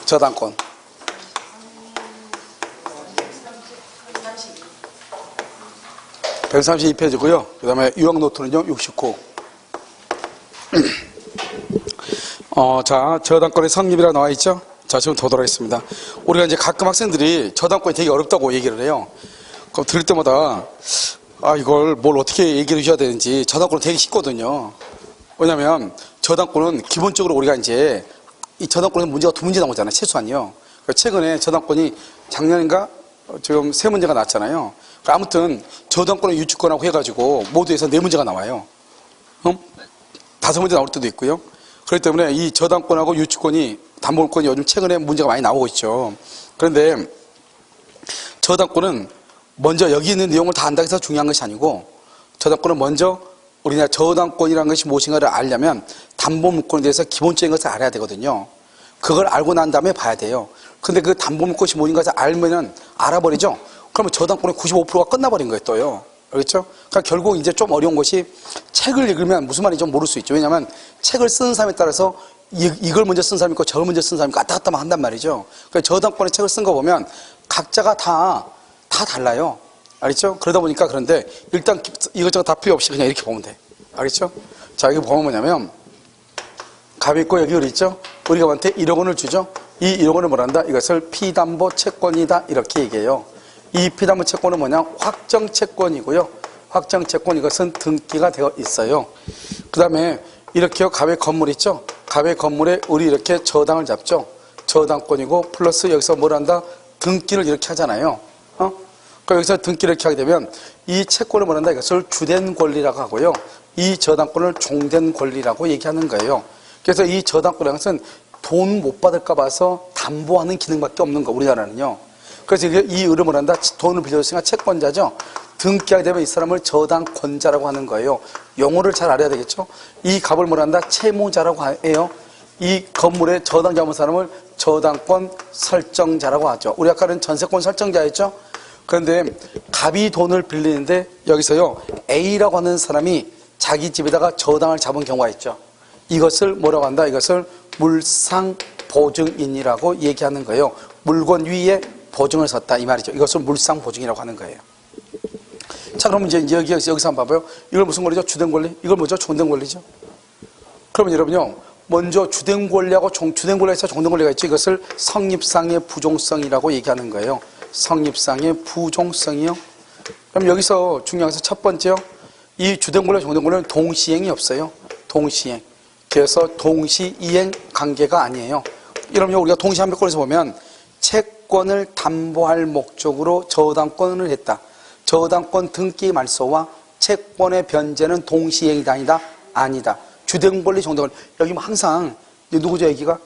저당권. 132페이지고요. 그 다음에 유형노트는요, 69. 자, 저당권의 성립이라고 나와 있죠? 자, 지금 보도록 하겠습니다. 우리가 이제 가끔 학생들이 저당권이 되게 어렵다고 얘기를 해요. 그럼 들을 때마다, 이걸 뭘 어떻게 얘기를 해줘야 되는지, 저당권은 되게 쉽거든요. 왜냐면, 저당권은 기본적으로 우리가 이제, 이 저당권에서 문제가 두 문제 나오잖아요. 최소한요. 최근에 저당권이 작년인가? 지금 세 문제가 나왔잖아요. 아무튼, 저당권을 유추권하고 해가지고, 모두 해서 네 문제가 나와요. 다섯 문제 나올 때도 있고요. 그렇기 때문에 이 저당권하고 유추권이, 담보물권이 요즘 최근에 문제가 많이 나오고 있죠. 그런데 저당권은 먼저 여기 있는 내용을 다 안다고 해서 중요한 것이 아니고, 저당권은 먼저 우리나라 저당권이라는 것이 무엇인가를 알려면 담보물권에 대해서 기본적인 것을 알아야 되거든요. 그걸 알고 난 다음에 봐야 돼요. 근데 그 담보물권이 무엇인가를 알면은 알아버리죠? 그러면 저당권의 95%가 끝나버린 거예요, 또요. 알겠죠? 그러니까 결국 이제 좀 어려운 것이 책을 읽으면 무슨 말인지 좀 모를 수 있죠. 왜냐하면 책을 쓰는 사람에 따라서 이걸 먼저 쓴 사람이 있고 저걸 먼저 쓴 사람이 있고 왔다 갔다 한단 말이죠. 그러니까 저당권의 책을 쓴 거 보면 각자가 다 달라요. 알겠죠? 그러다 보니까 그런데 일단 이것저것 다 필요 없이 그냥 이렇게 보면 돼. 알겠죠? 자, 여기 보면 뭐냐면 갑이 있고 여기 을 있죠? 우리가 한테 1억 원을 주죠? 이 1억 원을 뭐란다? 이것을 피담보 채권이다. 이렇게 얘기해요. 이 피담보 채권은 뭐냐? 확정 채권이고요. 확정 채권 이것은 등기가 되어 있어요. 그 다음에 이렇게 갑의 건물 있죠? 갑의 건물에 우리 이렇게 저당을 잡죠? 저당권이고 플러스 여기서 뭘 한다? 등기를 이렇게 하잖아요. 그러니까 여기서 등기를 이렇게 하게 되면 이 채권을 뭐란다? 이것을 주된 권리라고 하고요. 이 저당권을 종된 권리라고 얘기하는 거예요. 그래서 이 저당권이라는 것은 돈 못 받을까 봐서 담보하는 기능밖에 없는 거, 우리나라는요. 그래서 이 을을 뭐란다? 돈을 빌려줬으니까 채권자죠. 등기하게 되면 이 사람을 저당권자라고 하는 거예요. 용어를 잘 알아야 되겠죠. 이 갑을 뭐란다? 채무자라고 해요. 이 건물에 저당 잡은 사람을 저당권 설정자라고 하죠. 우리 아까는 전세권 설정자였죠. 그런데 갑이 돈을 빌리는데 여기서요 A라고 하는 사람이 자기 집에다가 저당을 잡은 경우가 있죠. 이것을 뭐라고 한다? 이것을 물상보증인이라고 얘기하는 거예요. 물건 위에 보증을 섰다 이 말이죠. 이것을 물상보증이라고 하는 거예요. 자, 그럼 이제 여기서 한번 봐봐요. 이걸 무슨 권리죠? 주된 권리? 이걸 뭐죠? 종된 권리죠. 그러면 여러분요, 먼저 주된 권리하고 주된 권리가 있어 종된 권리가 있죠. 이것을 성립상의 부종성이라고 얘기하는 거예요. 성립상의 부종성이요. 그럼 여기서 중요한 것은 첫 번째요. 이 주된 권리와 종된 권리는 동시행이 없어요. 동시행. 그래서 동시이행 관계가 아니에요. 이러면 우리가 동시함백권에서 보면 채권을 담보할 목적으로 저당권을 했다. 저당권 등기 말소와 채권의 변제는 동시행이다 아니다? 아니다. 주된 권리, 종된 권리. 여기 뭐 항상 누구죠, 여기가?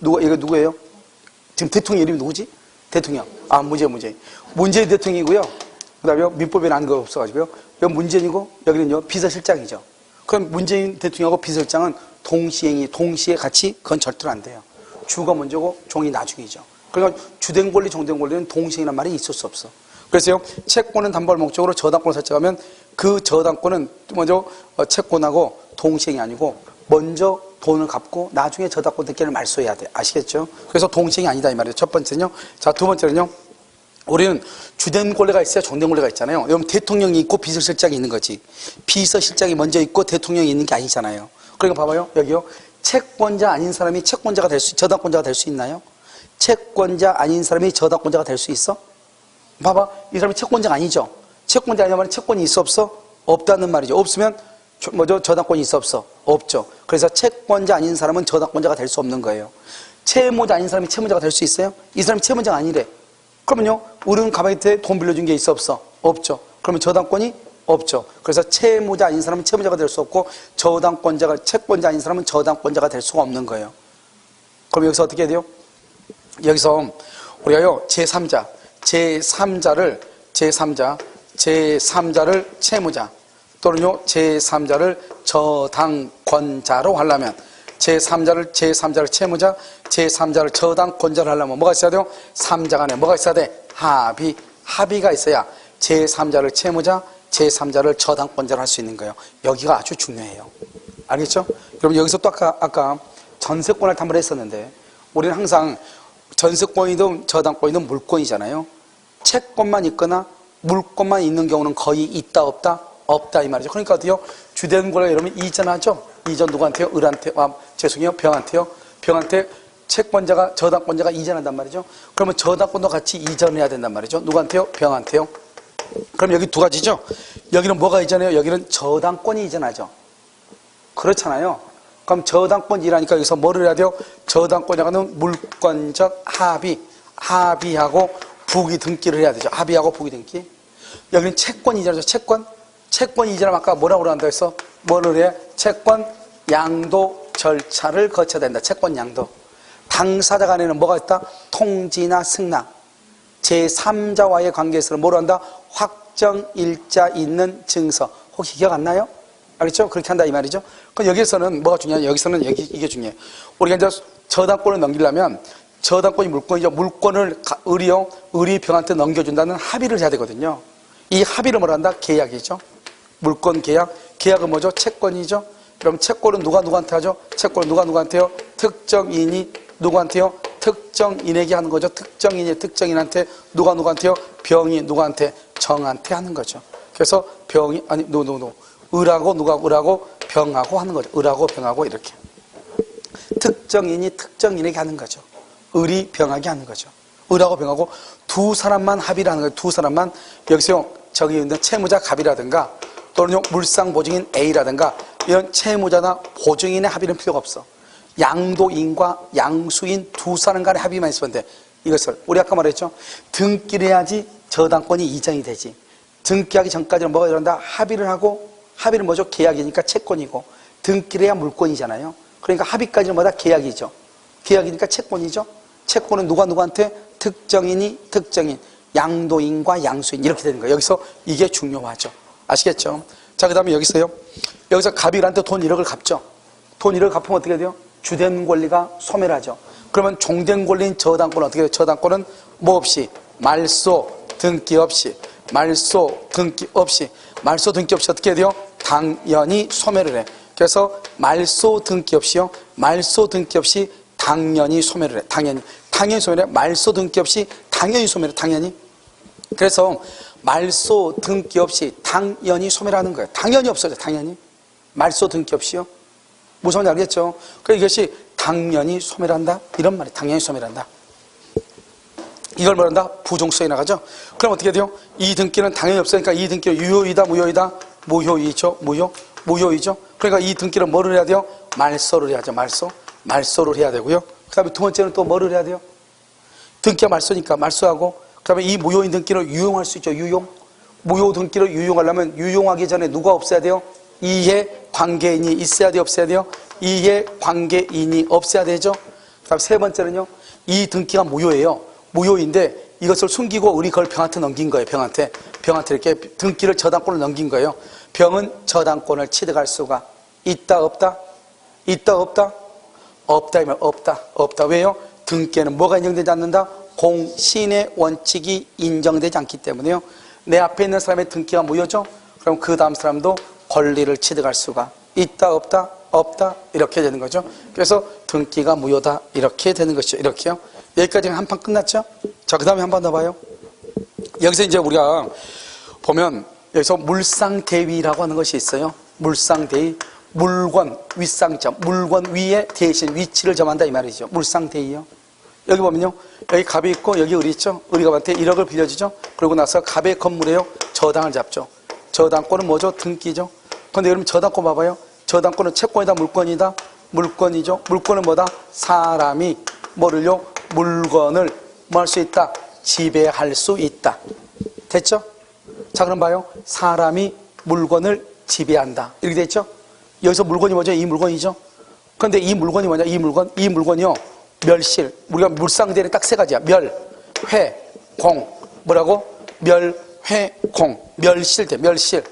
여기가 누구예요? 지금 대통령 이름이 누구지? 대통령. 문재인 대통령이고요. 그 다음에 민법에는 안 거 없어가지고요. 여기 문재인이고 여기는요 비서실장이죠. 그럼 문재인 대통령하고 비서실장은 동시에 같이 그건 절대로 안 돼요. 주가 먼저고 종이 나중이죠. 그러니까 주된 권리, 종된 권리는 동시행이란 말이 있을 수 없어. 그래서요 채권은 담보할 목적으로 저당권을 설정하면 그 저당권은 먼저 채권하고 동시행이 아니고 먼저 돈을 갚고 나중에 저당권 등기를 말소해야 돼. 아시겠죠? 그래서 동시행이 아니다 이 말이에요. 첫 번째는요. 자, 두 번째는요. 우리는 주된 권리가 있어야 종된 권리가 있잖아요. 여러분 대통령이 있고 비서실장이 있는 거지. 비서실장이 먼저 있고 대통령이 있는 게 아니잖아요. 그러니까 봐봐요. 여기요. 채권자 아닌 사람이 채권자가 저당권자가 될 수 있나요? 채권자 아닌 사람이 저당권자가 될 수 있어? 봐봐. 이 사람이 채권자가 아니죠. 채권자 아니면 채권이 있어 없어? 없다는 말이죠. 없으면 저당권이 있어 없어? 없죠. 그래서 채권자 아닌 사람은 저당권자가 될 수 없는 거예요. 채무자 아닌 사람이 채무자가 될 수 있어요? 이 사람이 채무자가 아니래. 그러면요, 우리는 가만히 돈 빌려준 게 있어 없어? 없죠. 그러면 저당권이 없죠. 그래서 채무자 아닌 사람은 채무자가 될 수 없고 채권자 아닌 사람은 저당권자가 될 수가 없는 거예요. 그럼 여기서 어떻게 해야 돼요? 여기서 우리가요 제3자를 채무자 또는요 제3자를 저당권자로 하려면 제3자를 채무자, 제3자를 저당권자로 하려면 뭐가 있어야 돼요? 3자 간에 뭐가 있어야 돼? 합의가 있어야 제3자를 채무자, 제3자를 저당권자로 할 수 있는 거예요. 여기가 아주 중요해요. 알겠죠? 여러분 여기서 또 아까 전세권을 담보를 했었는데 우리는 항상 전세권이든 저당권이든 물권이잖아요. 채권만 있거나 물권만 있는 경우는 거의 있다 없다? 없다 이 말이죠. 그러니까 어때요? 주된 권을 여러분 이전하죠. 이전 누구한테요? 을한테, 죄송해요. 병한테요. 병한테 채권자가 저당권자가 이전한단 말이죠. 그러면 저당권도 같이 이전해야 된단 말이죠. 누구한테요? 병한테요. 그럼 여기 두 가지죠. 여기는 뭐가 이전해요? 여기는 저당권이 이전하죠. 그렇잖아요. 그럼 저당권이라니까 여기서 뭐를 해야 돼요? 저당권자는 물권적 합의하고 부기 등기를 해야 되죠. 합의하고 부기 등기. 여기는 채권 이전하죠. 채권 이전하면 아까 뭐라고 그런다 했어? 뭐를 해? 채권 양도 절차를 거쳐야 된다. 채권 양도. 당사자 간에는 뭐가 있다? 통지나 승낙. 제3자와의 관계에서는 뭐로 한다? 확정일자 있는 증서. 혹시 기억 안 나요? 알겠죠? 그렇게 한다 이 말이죠. 그럼 여기에서는 뭐가 중요하냐? 여기서는 이게 중요해요. 우리가 이제 저당권을 넘기려면 저당권이 물권이죠. 물권을 의리병한테 넘겨준다는 합의를 해야 되거든요. 이 합의를 뭐라 한다? 계약이죠. 물권 계약. 계약은 뭐죠? 채권이죠. 그럼 채권은 누구한테 하죠? 채권은 누구한테요? 특정인이 누구한테요? 특정인에게 하는 거죠. 특정인이 특정인한테 누구한테요? 병이 누구한테? 정한테 하는 거죠. 그래서 병이 을하고 병하고 하는 거죠. 을하고 병하고 이렇게. 특정인이 특정인에게 하는 거죠. 을이 병하게 하는 거죠. 을하고 병하고 두 사람만 합의를 하는 거예요. 두 사람만. 여기서 저기 있는 채무자 갑이라든가 또는 물상보증인 A라든가 이런 채무자나 보증인의 합의는 필요가 없어. 양도인과 양수인 두 사람 간의 합의만 있으면 돼. 이것을 우리 아까 말했죠. 등기를 해야지 저당권이 이전이 되지. 등기하기 전까지는 뭐가 이런다? 합의를 하고, 합의는 뭐죠? 계약이니까 채권이고, 등기를 해야 물권이잖아요. 그러니까 합의까지는 뭐다? 계약이죠. 계약이니까 채권이죠. 채권은 누구한테? 특정인이 특정인, 양도인과 양수인 이렇게 되는 거예요. 여기서 이게 중요하죠. 아시겠죠? 자, 그 다음에 여기서요. 여기서 갑일한테 돈 1억을 갚죠. 돈 1억을 갚으면 어떻게 돼요? 주된 권리가 소멸하죠. 그러면 종된 권리인 저당권은 어떻게 돼요? 저당권은 뭐 없이? 말소 등기 없이 어떻게 돼요? 당연히 소멸을 해. 그래서 말소 등기 없이요. 말소 등기 없이 당연히 소멸을 해. 당연히 소멸해. 말소 등기 없이 당연히 소멸해. 당연히. 그래서 말소 등기 없이 당연히 소멸하는 거예요. 당연히 없어져. 당연히. 말소 등기 없이요. 무슨 말인지 알겠죠? 그러니까 이것이 당연히 소멸한다. 이런 말이 당연히 소멸한다. 이걸 뭐란다? 부종성이 나가죠. 그럼 어떻게 돼요? 이 등기는 당연히 없으니까 이 등기는 유효이다, 무효이다? 무효이죠. 무효이죠. 그러니까 이 등기는 뭐를 해야 돼요? 말소를 해야죠. 말소를 해야 되고요. 그 다음에 두 번째는 또 뭐를 해야 돼요? 등기가 말소니까 말소하고, 그 다음에 이 무효인 등기를 유용할 수 있죠. 무효 등기를 유용하려면 유용하기 전에 누가 없어야 돼요? 이해 관계인이 있어야 돼요? 없어야 돼요? 이해 관계인이 없어야 되죠. 그 다음 세 번째는요. 이 등기가 무효예요. 무효인데 이것을 숨기고 우리 그걸 병한테 넘긴 거예요. 병한테 이렇게 등기를 저당권을 넘긴 거예요. 병은 저당권을 취득할 수가 있다 없다? 없다. 없다. 왜요? 등기에는 뭐가 인정되지 않는다? 공신의 원칙이 인정되지 않기 때문에요. 내 앞에 있는 사람의 등기가 무효죠? 그럼 그 다음 사람도 권리를 취득할 수가 있다 없다? 이렇게 되는 거죠. 그래서 등기가 무효다 이렇게 되는 것이죠. 이렇게요. 여기까지 한 판 끝났죠? 자, 그 다음에 한 번 더 봐요. 여기서 이제 우리가 보면 여기서 물상대위라고 하는 것이 있어요. 물상대위. 물건 윗상점, 물건 위에 대신 위치를 점한다 이 말이죠. 물상대위요. 여기 보면요. 여기 갑이 있고 여기 을이 있죠. 을이 갑한테 1억을 빌려주죠. 그러고 나서 갑의 건물에요. 저당을 잡죠. 저당권은 뭐죠? 등기죠. 그런데 여러분 저당권 봐봐요. 저당권은 채권이다 물권이다? 물권이죠. 물권은 뭐다? 사람이 뭐를요? 물건을 뭐 할 수 있다? 지배할 수 있다. 됐죠? 자, 그럼 봐요. 사람이 물건을 지배한다. 이렇게 됐죠? 여기서 물건이 뭐죠? 이 물건이죠? 그런데 이 물건이 뭐냐? 이 물건이요. 멸실. 우리가 물상대는 딱 세 가지야. 멸, 회, 공. 뭐라고? 멸, 회, 공. 멸실대, 멸실.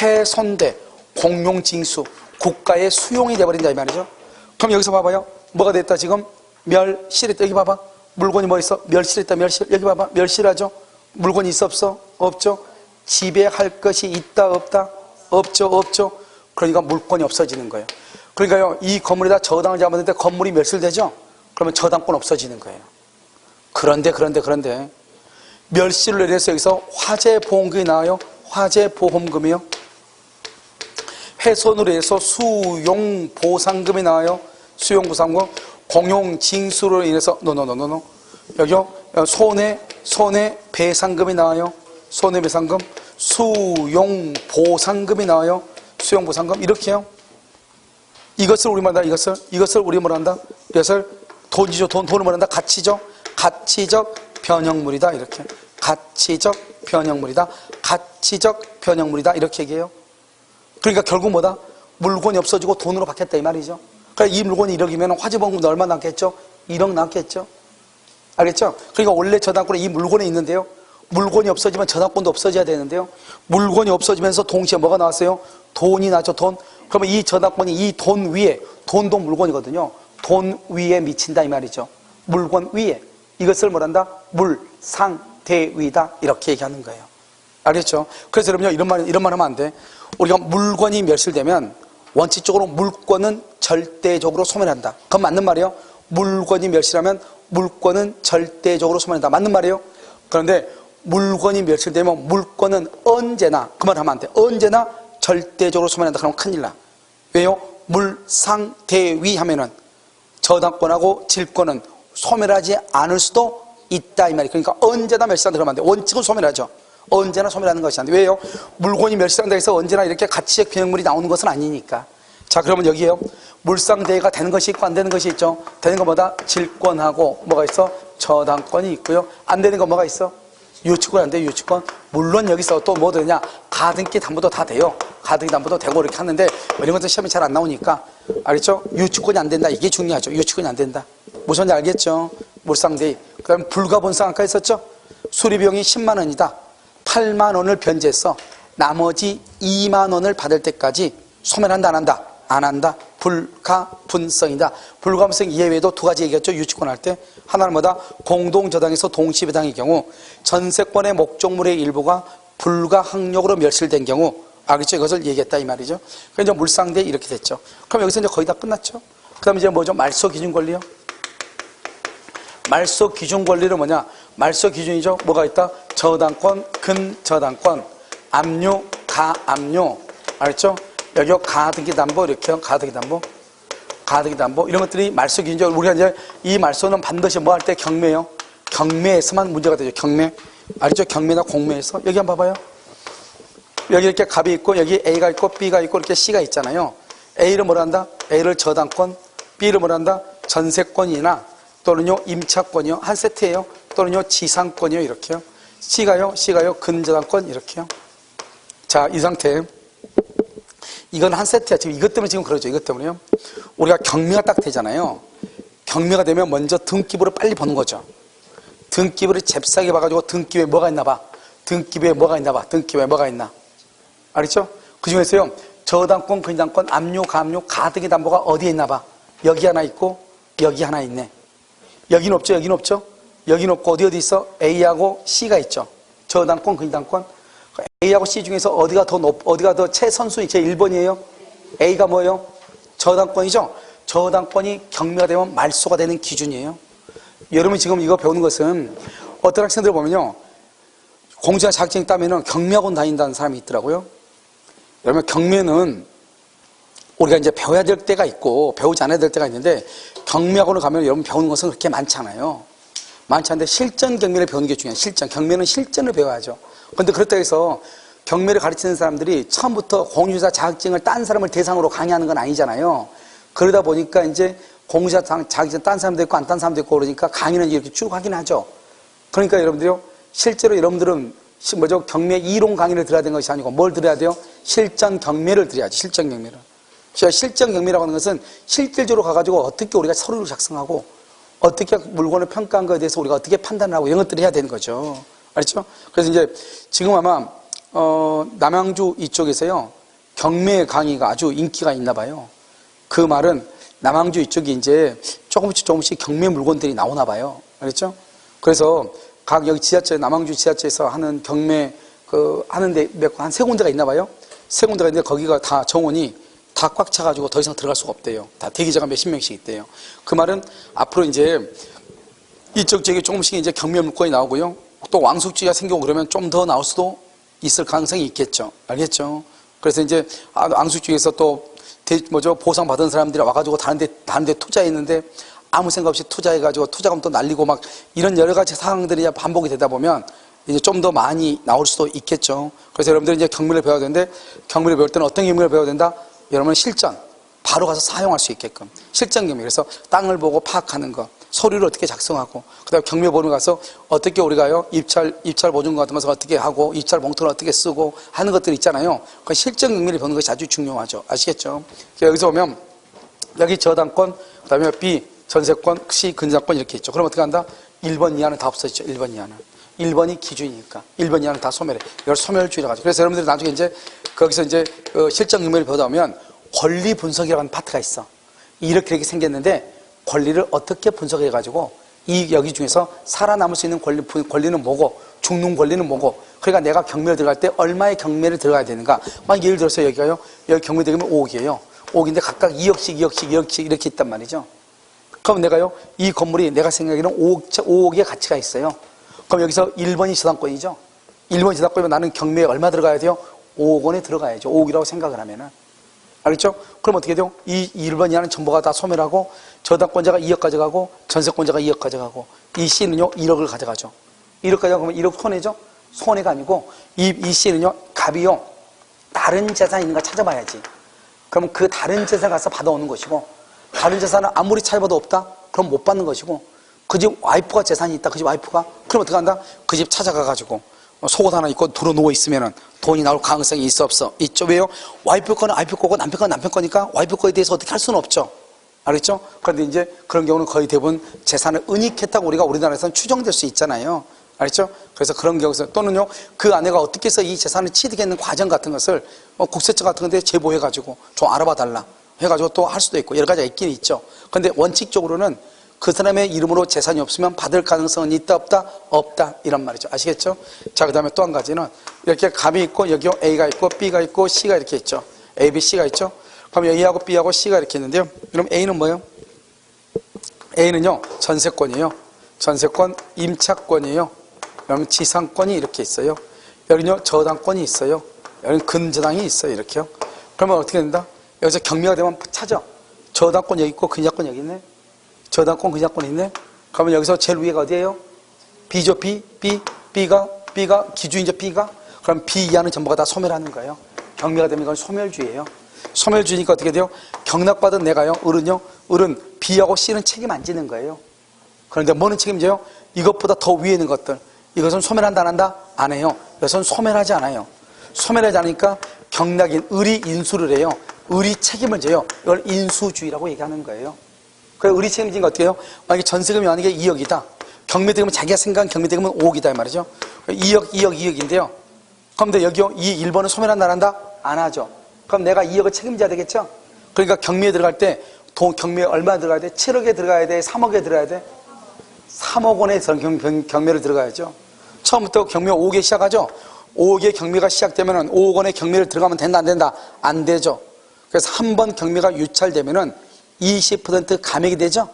훼손대, 공용징수. 국가의 수용이 돼버린다 이 말이죠. 그럼 여기서 봐봐요. 뭐가 됐다 지금? 멸실했다. 여기 봐봐. 물건이 뭐 있어? 멸실했다. 멸실. 여기 봐봐. 멸실하죠. 물건이 있어 없어? 없죠. 지배할 것이 있다 없다? 없죠. 그러니까 물건이 없어지는 거예요. 그러니까요 이 건물에다 저당을 잡았는데 건물이 멸실되죠. 그러면 저당권 없어지는 거예요. 그런데 멸시를 내려서 여기서 화재보험금이 나와요. 화재보험금이요. 훼손으로 해서 수용보상금이 나와요. 수용보상금. 공용징수로 인해서 여기요. 손해배상금이 나와요. 손해배상금. 수용보상금이 나와요. 수용보상금. 이렇게요. 이것을 우리 말한다. 이것을 우리 뭐란다. 이것을 돈이죠. 돈을 뭐란다. 가치죠. 가치적 변형물이다. 이렇게. 가치적 변형물이다. 가치적 변형물이다. 이렇게 얘기해요. 그러니까 결국 뭐다? 물건이 없어지고 돈으로 바뀌었다 이 말이죠. 그러니까 이 물건이 1억이면 화재보험금도 얼마 남겠죠? 1억 남겠죠? 알겠죠? 그러니까 원래 저당권에 이 물건이 있는데요. 물건이 없어지면 저당권도 없어져야 되는데요. 물건이 없어지면서 동시에 뭐가 나왔어요? 돈이 나죠. 돈. 그러면 이 저당권이 이 돈 위에, 돈도 물건이거든요. 돈 위에 미친다 이 말이죠. 물건 위에. 이것을 뭐란다? 물상대위다. 이렇게 얘기하는 거예요. 알겠죠? 그래서 여러분요, 이런 말 하면 안 돼. 우리가 물건이 멸실되면 원칙적으로 물권은 절대적으로 소멸한다. 그건 맞는 말이에요. 물건이 멸실하면 물권은 절대적으로 소멸한다. 맞는 말이에요. 그런데 물건이 멸실되면 물권은 언제나, 그 말 하면 안 돼. 언제나 절대적으로 소멸한다. 그러면 큰일 나. 왜요? 물상대위 하면은 저당권하고 질권은 소멸하지 않을 수도 있다 이 말이에요. 그러니까 언제나 멸실한다 그러면 안 돼. 원칙은 소멸하죠. 언제나 소멸하는 것이 안 돼. 왜요? 물건이 멸실한다 해서 언제나 이렇게 가치적 변형물이 나오는 것은 아니니까. 자, 그러면 여기에요. 물상대위가 되는 것이 있고 안 되는 것이 있죠. 되는 것보다 질권하고 뭐가 있어? 저당권이 있고요. 안 되는 거 뭐가 있어? 유치권 안 돼요. 유치권. 물론 여기서 또 뭐 되냐? 가등기 담보도 다 돼요. 가등기 담보도 되고 이렇게 하는데 이런 것도 시험이 잘 안 나오니까. 알겠죠? 유치권이 안 된다. 이게 중요하죠. 유치권이 안 된다. 무슨 말인지 알겠죠? 물상대위. 그 다음에 불가분상 아까 했었죠? 수리비용이 10만 원이다. 8만 원을 변제해서 나머지 2만 원을 받을 때까지 소멸한다 안 한다? 안 한다. 불가분성이다. 불가분성 이외에도 두 가지 얘기했죠. 유치권 할 때. 하나는 뭐다? 공동저당에서 동시배당의 경우 전세권의 목적물의 일부가 불가항력으로 멸실된 경우, 알겠죠? 이것을 얘기했다 이 말이죠. 그래서 이제 물상대 이렇게 됐죠. 그럼 여기서 이제 거의 다 끝났죠. 그 다음에 이제 뭐죠? 말소기준권리요. 말소기준권리는 뭐냐? 말소기준이죠. 뭐가 있다? 저당권, 근저당권, 압류, 가압류. 알겠죠? 여기 가등기 담보 이렇게요. 가등기 담보. 가등기 담보. 이런 것들이 말소기준이죠. 우리가 이제 이 말소는 반드시 뭐 할 때 경매요. 경매에서만 문제가 되죠. 경매. 알겠죠? 경매나 공매에서. 여기 한번 봐봐요. 여기 이렇게 갑이 있고 여기 A가 있고 B가 있고 이렇게 C가 있잖아요. A를 뭐라 한다? A를 저당권, B를 뭐라 한다? 전세권이나 또는요 임차권이요. 한 세트예요. 또는요 지상권이요. 이렇게요. C가요 근저당권 이렇게요. 자, 이 상태. 이건 한 세트야. 지금 이것 때문에 지금 그러죠. 이것 때문에요. 우리가 경매가 딱 되잖아요. 경매가 되면 먼저 등기부를 빨리 보는 거죠. 등기부를 잽싸게 봐가지고 등기부에 뭐가 있나 봐. 등기부에 뭐가 있나 봐. 등기부에 뭐가 있나. 알겠죠? 그 중에서요. 저당권, 근저당권, 압류, 가압류, 가등기 담보가 어디에 있나 봐. 여기 하나 있고 여기 하나 있네. 여기는 없죠. 여기는 없죠. 여기는 없고 어디 있어? A하고 C가 있죠. 저당권, 근저당권. A하고 C 중에서 어디가 더 최선순위 제 1번이에요? A가 뭐예요? 저당권이죠? 저당권이 경매가 되면 말소가 되는 기준이에요. 여러분이 지금 이거 배우는 것은 어떤 학생들 보면요. 공자 자격증 따면은 경매학원 다닌다는 사람이 있더라고요. 여러분 경매는 우리가 이제 배워야 될 때가 있고 배우지 않아야 될 때가 있는데 경매학원을 가면 여러분 배우는 것은 그렇게 많지 않아요. 많지 않은데 실전 경매를 배우는 게 중요해요. 실전. 경매는 실전을 배워야죠. 그런데 그렇다고 해서 경매를 가르치는 사람들이 처음부터 공유자 자격증을 딴 사람을 대상으로 강의하는 건 아니잖아요. 그러다 보니까 이제 공유자 자격증 딴 사람도 있고 안 딴 사람도 있고 그러니까 강의는 이렇게 쭉 하긴 하죠. 그러니까 여러분들이요. 실제로 여러분들은 뭐죠? 경매 이론 강의를 들어야 되는 것이 아니고 뭘 들어야 돼요? 실전 경매를 들어야지. 실전 경매를. 실전 경매라고 하는 것은 실질적으로 가가지고 어떻게 우리가 서류를 작성하고 어떻게 물건을 평가한 것에 대해서 우리가 어떻게 판단을 하고 이런 것들을 해야 되는 거죠. 알죠? 그래서 이제 지금 아마 남양주 이쪽에서요 경매 강의가 아주 인기가 있나 봐요. 그 말은 남양주 이쪽이 이제 조금씩 경매 물건들이 나오나 봐요. 알겠죠? 그래서 각 여기 지하철 남양주 지하철에서 하는 경매 하는데 한 세 군데가 있나 봐요. 세 군데가 있는데 거기가 다 정원이 다 꽉 차가지고 더 이상 들어갈 수가 없대요. 다 대기자가 몇십 명씩 있대요. 그 말은 앞으로 이제 이쪽 지역에 조금씩 이제 경매 물건이 나오고요. 또 왕숙지가 생기고 그러면 좀 더 나올 수도 있을 가능성이 있겠죠. 알겠죠? 그래서 이제 왕숙지에서 또 보상 받은 사람들이 와가지고 다른 데 투자했는데 아무 생각 없이 투자해가지고 투자금 또 날리고 막 이런 여러 가지 상황들이 반복이 되다 보면 이제 좀 더 많이 나올 수도 있겠죠. 그래서 여러분들이 이제 경매를 배워야 되는데 경매를 배울 때는 어떤 경매를 배워야 된다? 여러분 실전. 바로 가서 사용할 수 있게끔. 실전 경매. 그래서 땅을 보고 파악하는 거. 서류를 어떻게 작성하고, 그 다음에 경매보러 가서 어떻게 우리가요, 입찰 보증금 같은 것을 어떻게 하고, 입찰 봉투를 어떻게 쓰고 하는 것들 있잖아요. 그 실전 경매를 보는 것이 아주 중요하죠. 아시겠죠? 여기서 보면, 여기 저당권, 그 다음에 B, 전세권, C, 근저당권 이렇게 있죠. 그럼 어떻게 한다? 1번 이하는 다 없어지죠. 1번 이하는. 1번이 기준이니까. 1번 이하는 다 소멸해. 이걸 소멸주의라고 하죠. 그래서 여러분들이 나중에 이제, 거기서 이제, 실전 경매를 보다 보면, 권리 분석이라는 파트가 있어. 이렇게 생겼는데, 권리를 어떻게 분석해가지고 여기 중에서 살아남을 수 있는 권리는 뭐고 죽는 권리는 뭐고 그러니까 내가 경매를 들어갈 때 얼마의 경매를 들어가야 되는가 막 예를 들어서 여기가요 여기 경매 들어가면 5억이에요 5억인데 각각 2억씩 이렇게 있단 말이죠. 그럼 내가요 이 건물이 내가 생각하기에는 5억의 가치가 있어요. 그럼 여기서 1번이 저당권이죠. 1번이 저당권이면 나는 경매에 얼마 들어가야 돼요? 5억 원에 들어가야죠. 5억이라고 생각을 하면은 알겠죠? 그럼 어떻게 돼요? 이 1번 이하는 전부가 다 소멸하고 저당권자가 2억 가져가고 전세권자가 2억 가져가고 이 C는요 1억을 가져가죠. 1억 가져가면 1억 손해죠? 손해가 아니고 이 C는요 갑이요 다른 재산이 있는가 찾아봐야지. 그럼 그 다른 재산 가서 받아오는 것이고 다른 재산은 아무리 찾아봐도 없다? 그럼 못 받는 것이고 그 집 와이프가 재산이 있다. 그 집 와이프가 그럼 어떻게 한다? 그 집 찾아가가지고 속옷 하나 입고 들어 누워 있으면은 돈이 나올 가능성이 있어 없어? 있죠. 왜요? 와이프 거는 와이프 거고 남편 거는 남편 거니까 와이프 거에 대해서 어떻게 할 수는 없죠. 알겠죠? 그런데 이제 그런 경우는 거의 대부분 재산을 은닉했다고 우리가 우리나라에서는 추정될 수 있잖아요. 알겠죠? 그래서 그런 경우에서 또는요 그 아내가 어떻게 해서 이 재산을 취득했는 과정 같은 것을 국세청 같은 데 제보해가지고 좀 알아봐 달라 해가지고 또 할 수도 있고 여러 가지가 있긴 있죠. 그런데 원칙적으로는 그 사람의 이름으로 재산이 없으면 받을 가능성은 있다 없다? 없다 이런 말이죠. 아시겠죠? 자, 그 다음에 또 한 가지는 이렇게 갑이 있고 여기 A가 있고 B가 있고 C가 이렇게 있죠. A, B, C가 있죠. 그럼 A하고 B하고 C가 이렇게 있는데요. 그럼 A는 뭐예요? A는요 전세권이에요. 전세권 임차권이에요. 그러면 지상권이 이렇게 있어요. 여기는요 저당권이 있어요. 여기는 근저당이 있어요. 이렇게요. 그러면 어떻게 된다? 여기서 경매가 되면 찾아. 저당권 여기 있고 근저당권 여기 있네. 저당권, 근저당권 있네? 그러면 여기서 제일 위에가 어디예요? B죠, B? B가 기준이죠, B가? 그럼 B 이하는 전부가 다 소멸하는 거예요. 경매가 되면 이건 소멸주의예요. 소멸주의니까 어떻게 돼요? 경락받은 내가요, 을은 B하고 C는 책임 안 지는 거예요. 그런데 뭐는 책임져요? 이것보다 더 위에 있는 것들. 이것은 소멸한다, 안 한다? 안 해요. 이것은 소멸하지 않아요. 소멸하지 않으니까 경락인 을이 인수를 해요. 을이 책임을 져요. 이걸 인수주의라고 얘기하는 거예요. 그래서 을이 책임진 거 어떻게 해요? 만약에 전세금이 만약에 2억이다. 경매대금은 자기가 생각한 경매대금은 5억이다 이 말이죠. 2억인데요. 그런데 여기요, 이 1번은 소멸한다 안 한다? 안 하죠. 그럼 내가 2억을 책임져야 되겠죠? 그러니까 경매에 들어갈 때 경매에 얼마 들어가야 돼? 7억에 들어가야 돼? 3억에 들어가야 돼? 3억 원에 경매를 들어가야죠. 처음부터 경매 5억에 시작하죠? 5억에 경매가 시작되면은 5억 원에 경매를 들어가면 된다 안 된다? 안 되죠. 그래서 한 번 경매가 유찰되면은 20% 감액이 되죠?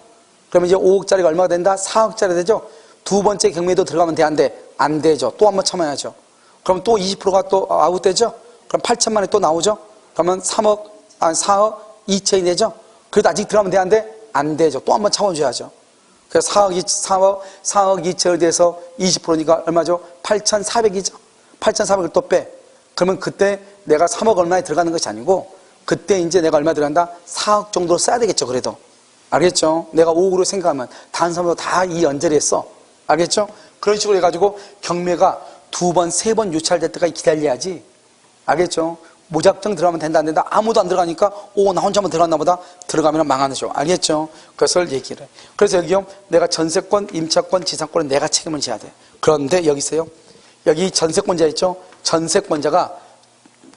그러면 이제 5억짜리가 얼마가 된다? 4억짜리 되죠? 두 번째 경매도 들어가면 돼? 안 돼? 안 되죠. 또 한 번 참아야죠. 그럼 또 20%가 또 아웃되죠? 그럼 8천만 원이 또 나오죠? 그러면 4억 2천이 되죠? 그래도 아직 들어가면 돼? 안 돼? 안 되죠. 또 한 번 참아줘야죠. 그래서 4억 2천에 대해서 20%니까 얼마죠? 8,400이죠? 8,400을 또 빼. 그러면 그때 내가 3억 얼마에 들어가는 것이 아니고 그때 이제 내가 얼마 들어간다? 4억 정도 써야 되겠죠, 그래도. 알겠죠? 내가 5억으로 생각하면 다른 사람도 다 이 언저리에 써. 알겠죠? 그런 식으로 해가지고 경매가 2번, 3번 유찰될 때까지 기다려야지. 알겠죠? 무작정 들어가면 된다, 안 된다? 아무도 안 들어가니까, 나 혼자만 들어갔나 보다? 들어가면 망하죠. 알겠죠? 그것을 얘기를 해. 그래서 여기요, 내가 전세권, 임차권, 지상권은 내가 책임을 져야 돼. 그런데 여기 있어요. 여기 전세권자 있죠? 전세권자가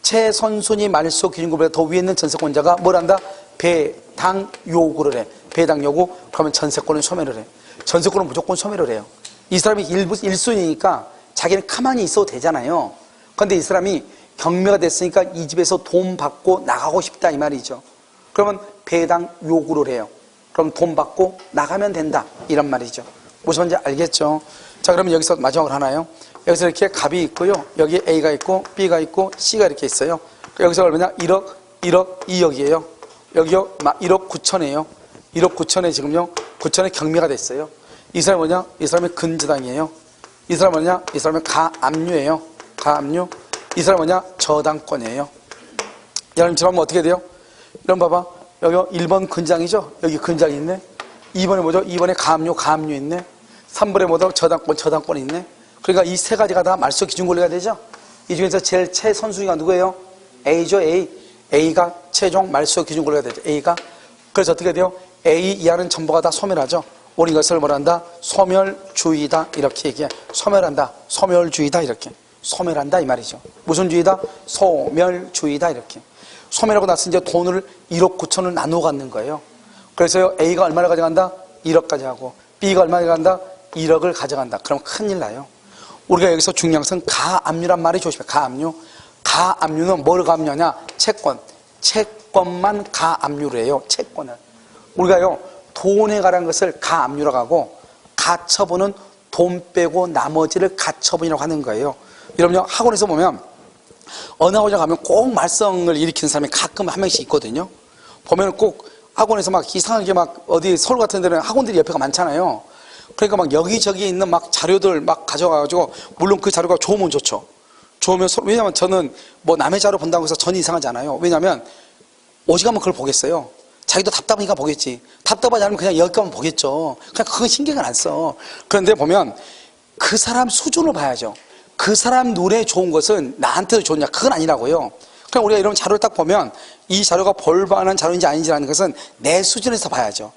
최선순위 말소 기준금보다 더 위에 있는 전세권자가 뭘 한다? 배당 요구를 해. 배당 요구? 그러면 전세권은 소멸을 해. 전세권은 무조건 소멸을 해요. 이 사람이 1순위니까 자기는 가만히 있어도 되잖아요. 그런데 이 사람이 경매가 됐으니까 이 집에서 돈 받고 나가고 싶다 이 말이죠. 그러면 배당 요구를 해요. 그럼 돈 받고 나가면 된다 이런 말이죠. 무슨 말인지 알겠죠? 자, 그러면 여기서 마지막으로 하나요. 여기서 이렇게 값이 있고요. 여기 A가 있고 B가 있고 C가 이렇게 있어요. 여기서 얼마냐? 1억 2억이에요. 여기요 1억 9천이에요. 1억 9천에 지금요 9천에 경매가 됐어요. 이 사람이 뭐냐? 이 사람이 근저당이에요. 이 사람 뭐냐? 이 사람이 가압류예요. 가압류. 이 사람 뭐냐? 저당권이에요. 여러분 지금 하면 어떻게 돼요? 이런 봐봐. 여기 1번 근장이죠? 여기 근장이 있네. 2번에 뭐죠? 2번에 가압류 있네. 3번에 뭐죠? 저당권이 있네. 그러니까 이 세 가지가 다 말소 기준 권리가 되죠? 이 중에서 제일 최선순위가 누구예요? A죠, A. A가 최종 말소 기준 권리가 되죠. A가. 그래서 어떻게 돼요? A 이하는 전부가 다 소멸하죠. 우리 이것을 뭐라 한다? 소멸주의다. 이렇게 얘기해. 소멸한다. 소멸주의다. 이렇게. 소멸한다. 이 말이죠. 무슨 주의다? 소멸주의다. 이렇게. 소멸하고 나서 이제 돈을 1억 9천을 나누어 갖는 거예요. 그래서 A가 얼마를 가져간다? 1억까지 하고 B가 얼마를 가져간다? 1억을 가져간다. 그럼 큰일 나요. 우리가 여기서 중요한 것은 가압류란 말이 조심해. 가압류. 가압류는 뭘 가압류냐? 채권만 가압류로 해요. 채권을. 우리가요 돈에 관한 것을 가압류라고 하고 가처분은 돈 빼고 나머지를 가처분이라고 하는 거예요. 여러분요 학원에서 보면 어느 학원에 가면 꼭 말썽을 일으키는 사람이 가끔 한 명씩 있거든요. 보면 꼭 학원에서 막 이상하게 막 어디 서울 같은 데는 학원들이 옆에가 많잖아요. 그러니까 막 여기저기 있는 막 자료들 막 가져가가지고 물론 그 자료가 좋으면 좋죠. 좋으면 왜냐면 저는 뭐 남의 자료 본다고 해서 전혀 이상하지 않아요. 왜냐면 오직하면 그걸 보겠어요. 자기도 답답하니까 보겠지. 답답하지 않으면 그냥 여기 가면 보겠죠. 그냥 그건 신경을 안 써. 그런데 보면 그 사람 수준을 봐야죠. 그 사람 눈에 좋은 것은 나한테도 좋냐? 그건 아니라고요. 그냥 우리가 이런 자료를 딱 보면 이 자료가 볼만한 자료인지 아닌지라는 것은 내 수준에서 봐야죠.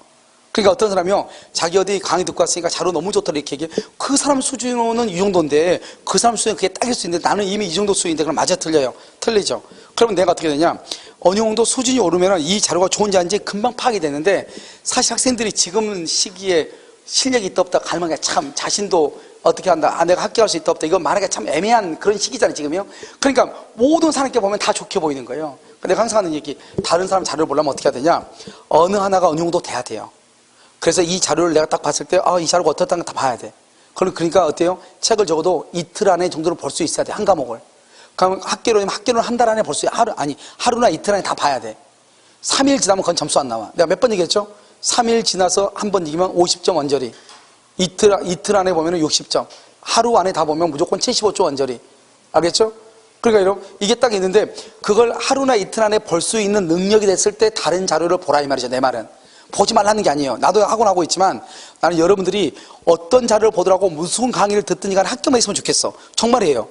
그러니까 어떤 사람이요 자기 어디 강의 듣고 왔으니까 자료 너무 좋다 이렇게 얘기해. 그 사람 수준으로는 이 정도인데 그 사람 수준에 그게 딱일 수 있는데 나는 이미 이 정도 수준인데 그럼 맞아 틀려요? 틀리죠. 그러면 내가 어떻게 되냐? 어느 정도 수준이 오르면 이 자료가 좋은지 아닌지 금방 파악이 되는데 사실 학생들이 지금 시기에 실력이 있다 없다 가능하게 참 자신도 어떻게 한다? 내가 합격할 수 있다 없다. 이거 말하기가 참 애매한 그런 시기잖아요, 지금요. 그러니까 모든 사람께 보면 다 좋게 보이는 거예요. 근데 항상 하는 얘기, 다른 사람 자료를 보려면 어떻게 해야 되냐? 어느 하나가 어느 정도 돼야 돼요. 그래서 이 자료를 내가 딱 봤을 때, 이 자료가 어떻다는 걸 다 봐야 돼. 그러니까 어때요? 책을 적어도 이틀 안에 정도로 볼 수 있어야 돼, 한 과목을. 그럼 학교로는 한 달 안에 볼 수 있어요. 하루나 이틀 안에 다 봐야 돼. 3일 지나면 그건 점수 안 나와. 내가 몇 번 얘기했죠? 3일 지나서 한 번 이기면 50점 원저리. 이틀 안에 보면 60점. 하루 안에 다 보면 무조건 75점 원저리. 알겠죠? 그러니까 이게 딱 있는데 그걸 하루나 이틀 안에 볼 수 있는 능력이 됐을 때 다른 자료를 보라 이 말이죠. 내 말은. 보지 말라는 게 아니에요. 나도 학원 하고 있지만 나는 여러분들이 어떤 자료를 보더라고 무슨 강의를 듣든지 간에 학교만 있으면 좋겠어. 정말이에요.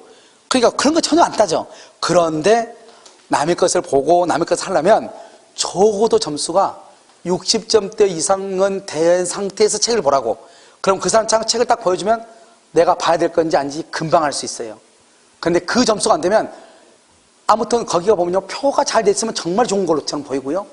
그러니까 그런 거 전혀 안 따져. 그런데 남의 것을 보고 남의 것을 하려면 적어도 점수가 60점대 이상은 된 상태에서 책을 보라고. 그럼 그 사람 책을 딱 보여주면 내가 봐야 될 건지 아닌지 금방 알 수 있어요. 그런데 그 점수가 안 되면 아무튼 거기가 보면요 표가 잘 됐으면 정말 좋은 걸로처럼 보이고요.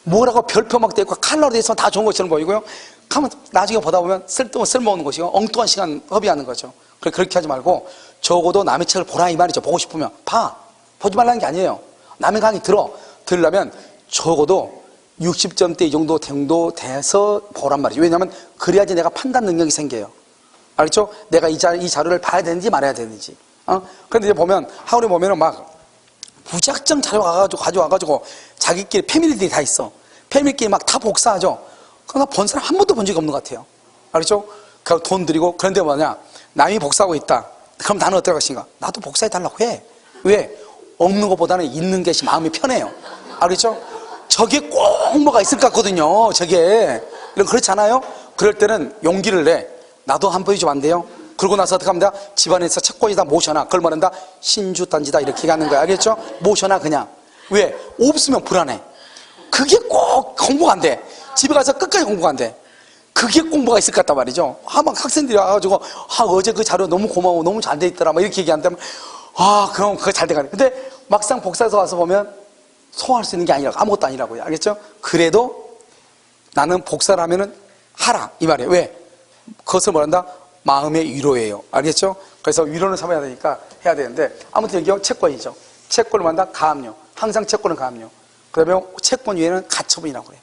뭐라고 별표 막 되고 칼라로 돼 있으면 다 좋은 것처럼 보이고요. 가면 나중에 보다 보면 쓸모없는 것이고 엉뚱한 시간 허비하는 거죠. 그렇게 하지 말고 적어도 남의 책을 보라 이 말이죠. 보고 싶으면 봐. 보지 말라는 게 아니에요. 남의 강의 들으려면 적어도 60점대 이 정도 돼서 보란 말이죠. 왜냐하면 그래야지 내가 판단 능력이 생겨요. 알겠죠? 내가 이 자료를 봐야 되는지 말아야 되는지. 그런데 이제 보면 학원에 보면은 막 무작정 자료 가져와가지고 자기끼리 패밀리들이 다 있어. 패밀리끼리 막 다 복사하죠. 그러나 본 사람 한 번도 본 적이 없는 것 같아요. 알겠죠? 그 돈 들이고 그런데 뭐냐? 남이 복사하고 있다. 그럼 나는 어떨 것인가? 나도 복사해달라고 해. 왜? 없는 것보다는 있는 것이 마음이 편해요. 알겠죠? 저게 꼭 뭐가 있을 것 같거든요. 저게. 그렇지 않아요? 그럴 때는 용기를 내. 나도 한 번이 좀 안 돼요? 그러고 나서 어떻게 합니다? 집안에서 채권이다 모셔놔. 그걸 말한다? 신주단지다 이렇게 가는 거야. 알겠죠? 모셔놔 그냥. 왜? 없으면 불안해. 그게 꼭 공부가 안 돼. 집에 가서 끝까지 공부가 안 돼. 그게 공부가 있을 것 같단 말이죠. 막 학생들이 와가지고 어제 그 자료 너무 고마워. 너무 잘 돼 있더라. 막 이렇게 얘기한다면 그럼 그거 잘 돼가네. 근데 막상 복사해서 와서 보면 소화할 수 있는 게 아니라고. 아무것도 아니라고요. 알겠죠? 그래도 나는 복사를 하면은 하라. 이 말이에요. 왜? 그것을 뭐란다? 마음의 위로예요. 알겠죠? 그래서 위로는 삼아야 되니까 해야 되는데 아무튼 여기 채권이죠. 채권을 뭐한다? 가압류. 항상 채권은 가압류. 그러면 채권 위에는 가처분이라고 그래요.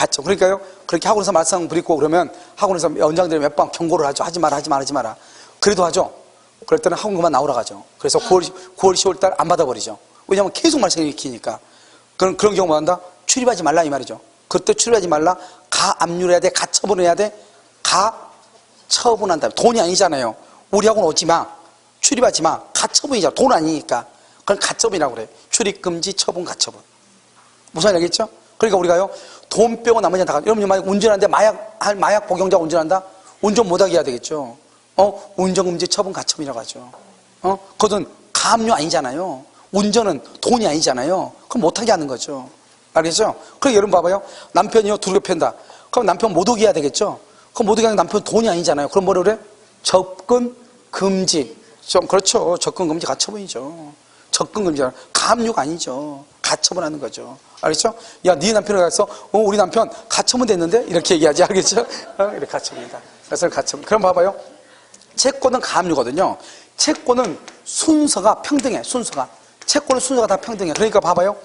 가처분. 그러니까요, 그렇게 학원에서 말썽 부리고 그러면 학원에서 원장들이 몇 번 경고를 하죠. 하지 마라, 하지 마라, 하지 마라. 그래도 하죠. 그럴 때는 학원 그만 나오라 가죠. 그래서 9월 10월 달 안 받아버리죠. 왜냐하면 계속 말썽을 일으키니까. 그런 경우 뭐 한다? 출입하지 말라 이 말이죠. 그때 출입하지 말라. 가압류를 해야 돼, 가처분을 해야 돼. 가처분한다. 돈이 아니잖아요. 우리 학원 오지 마. 출입하지 마. 가처분이잖아. 돈 아니니까. 그건 가처분이라고 그래. 출입금지, 처분, 가처분. 무슨 말인지 알겠죠? 그러니까 우리가요, 돈 빼고 나머지는 다, 여러분 만약 운전하는데 마약 복용자 운전한다? 운전 못하게 해야 되겠죠. 운전금지, 처분, 가처분이라고 하죠. 그것은 가압류 아니잖아요. 운전은 돈이 아니잖아요. 그럼 못하게 하는 거죠. 알겠죠? 그러니까 여러분 봐봐요. 남편이요, 두르게 팬다. 그럼 남편 못 오게 해야 되겠죠? 그럼 못 오게 하는 남편 돈이 아니잖아요. 그럼 뭐라 그래? 접근 금지. 그렇죠. 접근 금지 가처분이죠. 접근 금지가 가압류가 아니죠. 가처분하는 거죠. 알겠죠? 야, 네 남편을 가서 우리 남편 가처분 됐는데 이렇게 얘기하지. 알겠죠? 이렇게 가처분이다. 그래서 가처분. 그럼 봐봐요. 채권은 가압류거든요. 채권은 순서가 평등해. 채권은 순서가 다 평등해. 그러니까 봐봐요.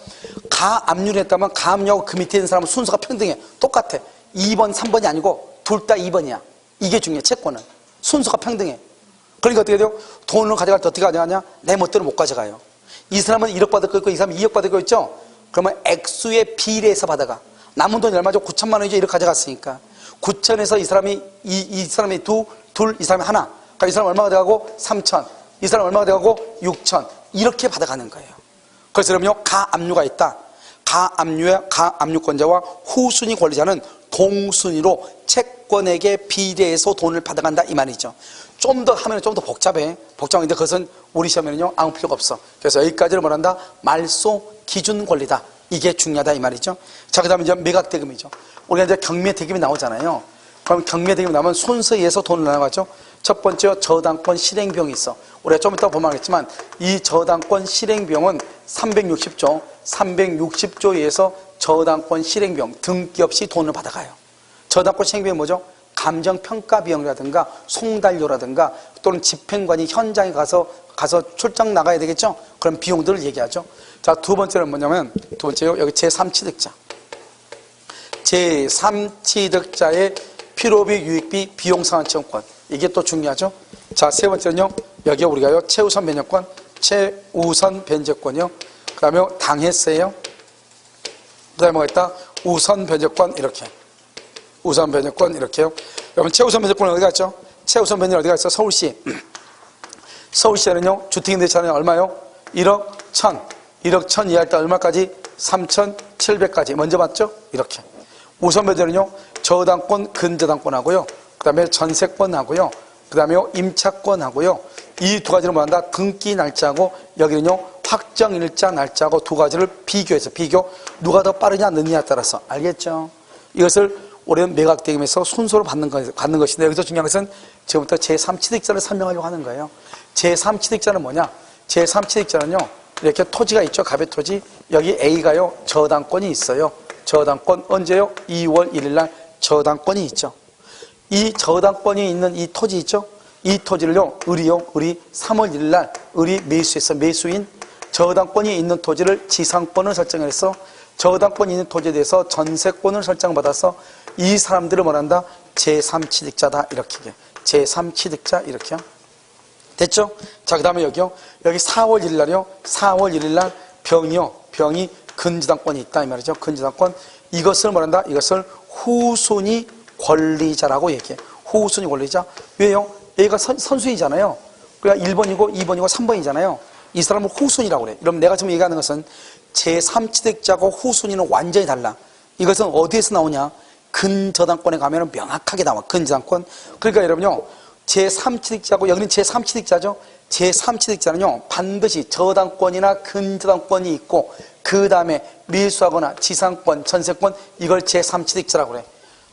가압류를 했다면 가압류하고 그 밑에 있는 사람은 순서가 평등해. 똑같아. 2번, 3번이 아니고 둘 다 2번이야. 이게 중요해. 채권은. 순서가 평등해. 그러니까 어떻게 돼요? 돈을 가져갈 때 어떻게 가져가냐? 내 멋대로 못 가져가요. 이 사람은 1억 받을 거 있고 이 사람은 2억 받을 거 있죠? 그러면 액수의 비례해서 받아가. 남은 돈이 얼마죠? 9천만 원이죠? 1억 가져갔으니까. 9천에서 이 사람이 이 사람이 이 사람이 하나. 그러니까 이 사람 얼마가 돼가고 3천. 이 사람 얼마가 돼가고 6천. 이렇게 받아가는 거예요. 그래서 여러분요, 가압류가 있다. 가압류권자와 후순위 권리자는 동순위로 채권에게 비례해서 돈을 받아간다 이 말이죠. 좀 더 하면 좀 더 복잡해. 복잡한데 그것은 우리 시험에는요 아무 필요가 없어. 그래서 여기까지를 말한다. 말소 기준 권리다. 이게 중요하다 이 말이죠. 자, 그 다음에 이제 매각대금이죠. 우리가 이제 경매대금이 나오잖아요. 그럼 경매대금이 나오면 순서에 의해서 돈을 나눠가죠. 첫 번째 저당권 실행비용이 있어. 우리가 좀 이따 보면 알겠지만 이 저당권 실행비용은 360조에 의해서 저당권 실행비용 등기 없이 돈을 받아가요. 저당권 실행비용이 뭐죠? 감정평가비용이라든가 송달료라든가 또는 집행관이 현장에 가서 출장 나가야 되겠죠? 그런 비용들을 얘기하죠. 자, 두 번째는 뭐냐면 두 번째요. 여기 제3취득자. 제3취득자의 필요비, 유익비, 비용상환청권. 이게 또 중요하죠. 자, 세 번째는요. 여기 우리가요. 최우선 변제권, 최우선 변제권이요. 그 다음에 당해세요. 그 다음에 뭐가 있다? 우선 변제권 이렇게. 우선 변제권 이렇게요. 여러분 최우선 변제권은 어디 갔죠? 최우선 변제는 어디 갔어? 서울시. 서울시에는요. 주택임대차는 얼마요? 1억 1천. 1억 1천 이하일 때 얼마까지? 3,700까지. 먼저 봤죠? 이렇게. 우선 변제는요. 저당권, 근저당권하고요. 그 다음에 전세권하고요. 그 다음에 임차권하고요. 이 두 가지를 뭐한다? 등기 날짜하고 여기는요. 확정일자 날짜하고 두 가지를 비교해서 누가 더 빠르냐 늦느냐에 따라서. 알겠죠? 이것을 올해는 매각대금에서 순서로 받는 것인데 여기서 중요한 것은 지금부터 제3취득자를 설명하려고 하는 거예요. 제3취득자는 뭐냐? 제3취득자는요. 이렇게 토지가 있죠. 갑의 토지. 여기 A가요. 저당권이 있어요. 저당권 언제요? 2월 1일 날 저당권이 있죠. 이 저당권이 있는 이 토지 있죠. 이 토지를요. 을이 3월 1일 날 을이 매수해서 매수인 저당권이 있는 토지를 지상권을 설정해서 저당권이 있는 토지에 대해서 전세권을 설정받아서 이 사람들을 뭐란다? 제3취득자다. 이렇게. 제3취득자 이렇게요. 됐죠? 자, 그 다음에 여기요. 여기 4월 1일 날이요. 4월 1일 날 병이 근저당권이 있다. 이 말이죠. 근저당권. 이것을 뭐란다? 이것을 후순위 권리자라고 얘기해. 후순위 권리자. 왜요? 얘가 선순위잖아요. 그러니까 1번이고 2번이고 3번이잖아요. 이 사람을 후순위라고 그래. 그럼 내가 지금 얘기하는 것은 제3취득자고 후순위는 완전히 달라. 이것은 어디에서 나오냐? 근저당권에 가면 명확하게 나와. 근저당권. 그러니까 여러분요. 제3취득자고 여기는 제3취득자죠. 제3취득자는요. 반드시 저당권이나 근저당권이 있고 그 다음에 밀수하거나 지상권, 전세권 이걸 제3취득자라고 그래.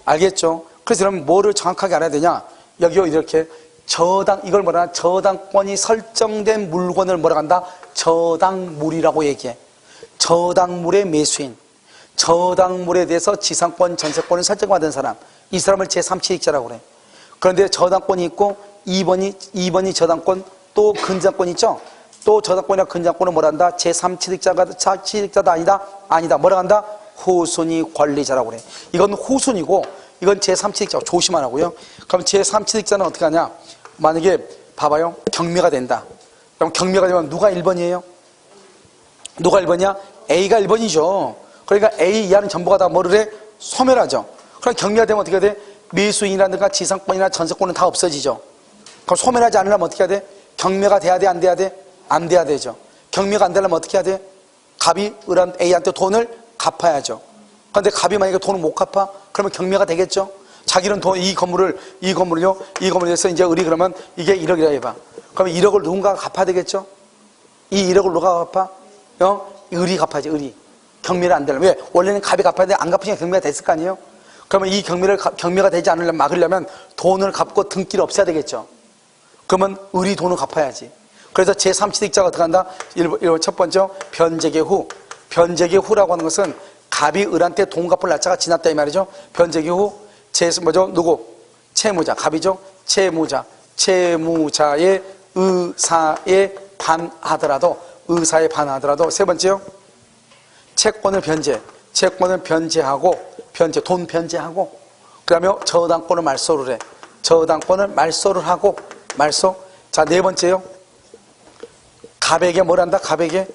알겠죠? 그래서 여러분 뭐를 정확하게 알아야 되냐? 여기요. 이렇게 이걸 뭐라 하나? 저당권이 설정된 물건을 뭐라 한다? 저당물이라고 얘기해. 저당물의 매수인. 저당물에 대해서 지상권, 전세권을 설정받은 사람. 이 사람을 제3취득자라고 그래. 그런데 저당권이 있고 2번이 저당권 또 근저당권 있죠? 또 저당권이나 근저당권은 뭐라 한다? 제3취득자다 아니다? 아니다. 뭐라 한다? 후순위 권리자라고 그래. 이건 후순위고 이건 제3취득자 조심하라고요. 그럼 제3취득자는 어떻게 하냐? 만약에 봐봐요. 경매가 된다. 그럼 경매가 되면 누가 1번이에요? 누가 1번이야? A가 1번이죠. 그러니까 A 이하는 전부가 다 뭐를 해? 소멸하죠. 그럼 경매가 되면 어떻게 돼? 미수인이라든가 지상권이나 전세권은 다 없어지죠. 그럼 소멸하지 않으려면 어떻게 해야 돼? 경매가 돼야 돼? 안 돼야 돼? 안 돼야 되죠. 경매가 안 되려면 어떻게 해야 돼? 갑이 을한 A한테 돈을 갚아야죠. 그런데 갑이 만약에 돈을 못 갚아? 그러면 경매가 되겠죠. 자기는 이 건물을요, 이 건물에서 이제 을이 그러면 이게 1억이라 해봐. 그러면 1억을 누군가가 갚아야 되겠죠? 이 1억을 누가 갚아? 을이 갚아야지, 을이. 경매를 안 되려면. 왜? 원래는 갑이 갚아야 돼. 안 갚으니까 경매가 됐을 거 아니에요? 그러면 이 경매가 되지 않으려면, 막으려면 돈을 갚고 등기를 없애야 되겠죠. 그러면 을이 돈을 갚아야지. 그래서 제3취득자가 어떻게 한다? 첫 번째, 변제계 후. 변제계 후라고 하는 것은 갑이 을한테 돈 갚을 날짜가 지났다 이 말이죠. 변제계 후, 누구? 채무자, 갑이죠. 채무자의 의사에 반하더라도, 세 번째요. 채권을 변제하고, 돈 변제하고, 그 다음에 저당권을 말소를 해. 저당권을 말소를 하고, 자, 네 번째요. 갑에게 뭘 한다? 갑에게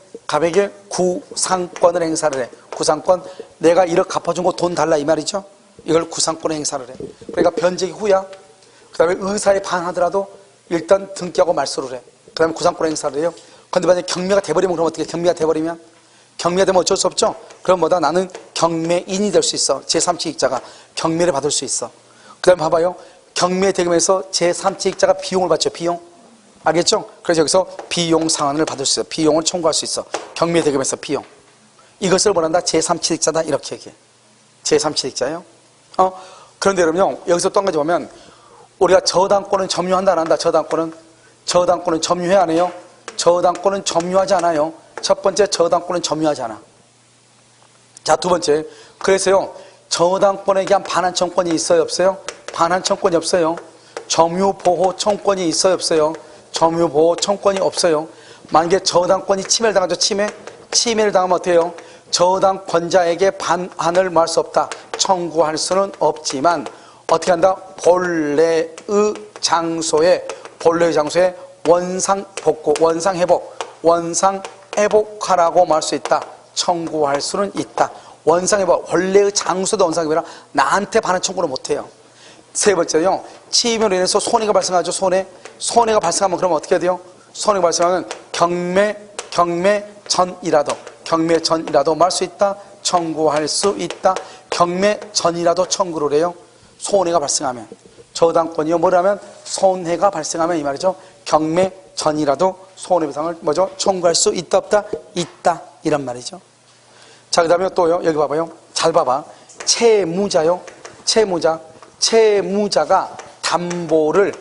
구상권을 행사를 해. 구상권, 내가 1억 갚아준 거 돈 달라 이 말이죠. 이걸 구상권을 행사를 해. 그러니까 변제기 후야. 그 다음에 의사에 반하더라도 일단 등기하고 말소를 해. 그 다음에 구상권 행사를 해요. 그런데 만약에 경매가 돼버리면 그럼 어떻게? 경매가 돼버리면? 경매가 되면 어쩔 수 없죠. 그럼 뭐다? 나는 경매인이 될 수 있어. 제3취득자가 경매를 받을 수 있어. 그 다음에 봐봐요. 경매 대금에서 제3취득자가 비용을 받죠. 비용. 알겠죠? 그래서 여기서 비용 상환을 받을 수 있어. 비용을 청구할 수 있어. 경매 대금에서 비용. 이것을 뭐란다? 제3취득자다. 이렇게 얘기해. 제3취득자예요. 그런데 여러분요, 여기서 또 한 가지 보면, 우리가 저당권은 점유한다, 안 한다? 저당권은 점유해, 안 해요? 저당권은 점유하지 않아요. 첫 번째, 저당권은 점유하지 않아. 자, 두 번째. 그래서요, 저당권에 대한 반환청권이 있어요, 없어요? 반환청권이 없어요. 점유보호청권이 있어요, 없어요? 점유보호청권이 없어요. 만약에 저당권이 침해를 당하죠, 침해를 당하면 어떻게 해요? 저당권자에게 반환을 할 수 없다. 청구할 수는 없지만 어떻게 한다? 본래의 장소에 원상복구, 원상회복하라고 말 수 있다. 청구할 수는 있다. 원상회복, 원래의 장소도 원상회복이라 나한테 반환 청구를 못해요. 세 번째요, 침해로 인해서 손해가 발생하죠. 손해가 발생하면 그러면 어떻게 해야 돼요? 손해가 발생하면 경매 전이라도 말 수 있다. 청구할 수 있다. 경매 전이라도 청구를 해요. 손해가 발생하면. 저당권이요, 뭐라면 손해가 발생하면 이 말이죠. 경매 전이라도 손해배상을 청구할 수 있다, 없다? 있다. 이런 말이죠. 자, 그 다음에 또요, 여기 봐봐요. 잘 봐봐. 채무자요. 채무자가 담보를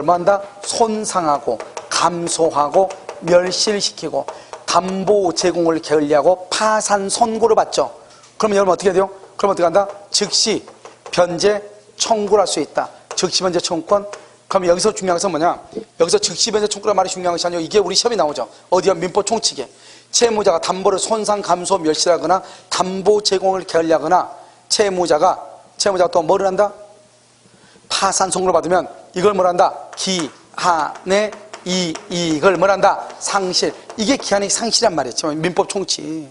뭐한다? 손상하고, 감소하고, 멸실시키고, 담보 제공을 게을리하고 파산 선고를 받죠. 그러면 여러분 어떻게 해야 돼요? 그럼 어떻게 한다? 즉시 변제 청구를 할 수 있다. 즉시 변제 청구권. 그럼 여기서 중요한 것은 뭐냐? 여기서 즉시 변제 청구란 말이 중요한 것이 아니고 이게 우리 시험에 나오죠. 어디야? 민법 총칙에. 채무자가 담보를 손상, 감소, 멸실하거나 담보 제공을 게을리하거나 채무자가 또 뭐를 한다? 파산 선고를 받으면 이걸 뭐란다? 기한의 이익을 뭐란다? 상실. 이게 기한의 상실이란 말이죠. 민법 총칙.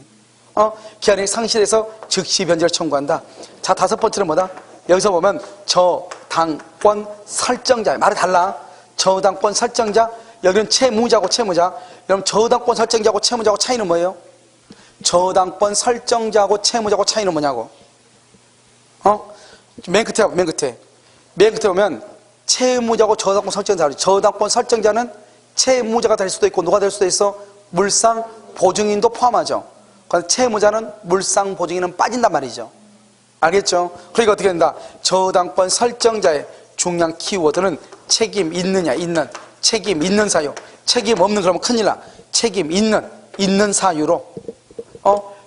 기한의 상실에서 즉시 변제를 청구한다. 자, 다섯 번째는 뭐다? 여기서 보면 저당권 설정자. 말이 달라. 저당권 설정자. 여기는 채무자고 채무자. 그럼 저당권 설정자고 채무자고 차이는 뭐예요? 저당권 설정자고 채무자고 차이는 뭐냐고. 맨 끝에 맨 끝에 보면 채무자고 저당권 설정자. 저당권 설정자는 채무자가 될 수도 있고 누가 될 수도 있어? 물상 보증인도 포함하죠. 그래서 채무자는 물상 보증인은 빠진단 말이죠. 알겠죠? 그러니까 어떻게 된다? 저당권 설정자의 중요한 키워드는 책임 있느냐, 있는. 책임 있는 사유. 책임 없는 그러면 큰일 나. 책임 있는 사유로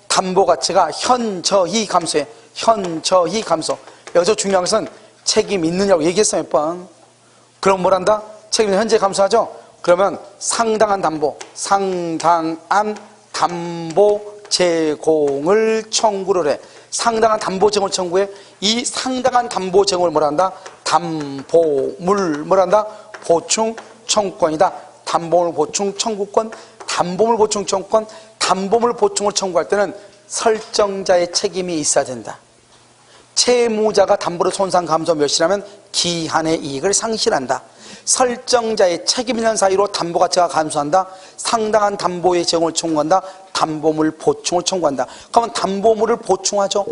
담보 가치가 현저히 감소해. 현저히 감소. 여기서 중요한 것은 책임 있느냐고 얘기했어요, 몇 번. 그럼 뭘 한다? 책임이 현재 감소하죠? 그러면 상당한 담보 제공을 청구를 해. 상당한 담보 제공을 청구해. 이 상당한 담보 제공을 뭐라 한다? 담보물 뭐라 한다? 보충 청구권이다. 담보물 보충 청구권, 담보물 보충 청구권, 담보물 보충을 청구할 때는 설정자의 책임이 있어야 된다. 채무자가 담보로 손상 감소 멸실하면 기한의 이익을 상실한다. 설정자의 책임 있는 사유로 담보 가치가 감소한다. 상당한 담보의 제공을 청구한다. 담보물 보충을 청구한다. 그러면 담보물을 보충하죠.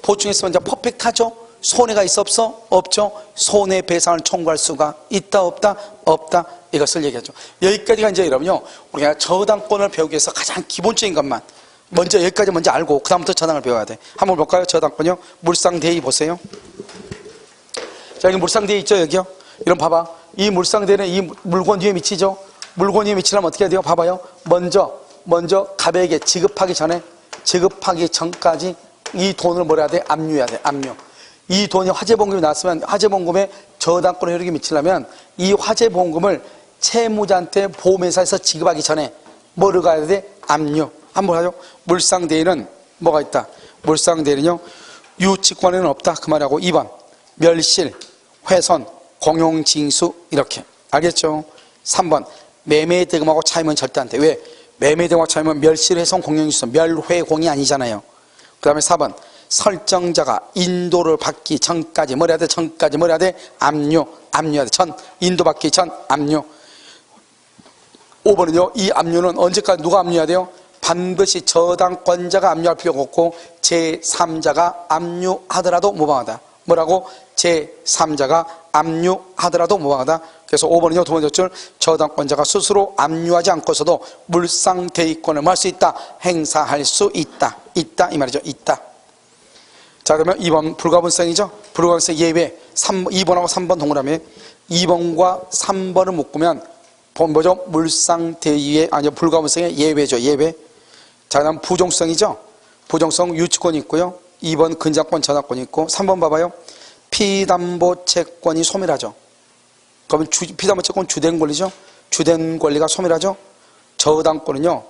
보충했으면 이제 퍼펙트하죠. 손해가 있어 없어? 없죠. 손해배상을 청구할 수가 있다 없다? 없다. 이것을 얘기하죠. 여기까지가 이제 여러분요, 우리가 저당권을 배우기 위해서 가장 기본적인 것만 먼저 여기까지 먼저 알고 그 다음부터 저당을 배워야 돼. 한번 볼까요? 저당권요. 물상대의 보세요. 자, 여기 물상대의 있죠, 여기요. 이런 봐봐. 이 물상대는 이 물건 위에 미치죠. 물건 위에 미치려면 어떻게 해야 돼요? 봐봐요. 먼저 갑에게 지급하기 전까지 이 돈을 뭐라 해야 돼? 압류해야 돼. 압류. 이 돈이 화재보험금이 나왔으면 화재보험금에 저당권 효력이 미치려면 이 화재보험금을 채무자한테 보험회사에서 지급하기 전에 뭐를 가야 돼? 압류. 한번 하죠. 물상대에는 뭐가 있다? 물상대에는요, 유치권에는 없다. 그 말하고 2번 멸실, 훼손, 공용징수 이렇게. 알겠죠? 3번 매매대금하고 차이면 절대 안 돼. 왜? 매매대금하고 차이면 멸실, 훼손, 공용징수, 멸회공이 아니잖아요. 그 다음에 4번 설정자가 인도를 받기 전까지 뭘 해야 돼? 전까지 뭘 해야 돼? 압류해야 돼. 인도받기 전 압류. 5번은요, 이 압류는 언제까지 누가 압류해야 돼요? 반드시 저당권자가 압류할 필요가 없고 제3자가 압류하더라도 무방하다. 뭐라고? 제3자가 압류하더라도 무방하다. 그래서 5번은요, 두 번째 줄 저당권자가 스스로 압류하지 않고서도 물상대의권을 뭐 할 수 있다? 행사할 수 있다. 있다 이 말이죠. 있다. 자, 그러면 2번 불가분성이죠. 불가분성 예외. 2번하고 3번 동그라미. 2번과 3번을 묶으면 뭐죠? 물상대의의 아니요, 불가분성의 예외죠. 예외. 자, 그다음 부종성이죠. 부종성 유치권이 있고요. 2번 근저당권 저당권이 있고 3번 봐봐요. 피담보 채권이 소멸하죠. 그러면 피담보 채권 주된 권리죠. 주된 권리가 소멸하죠. 저당권은요.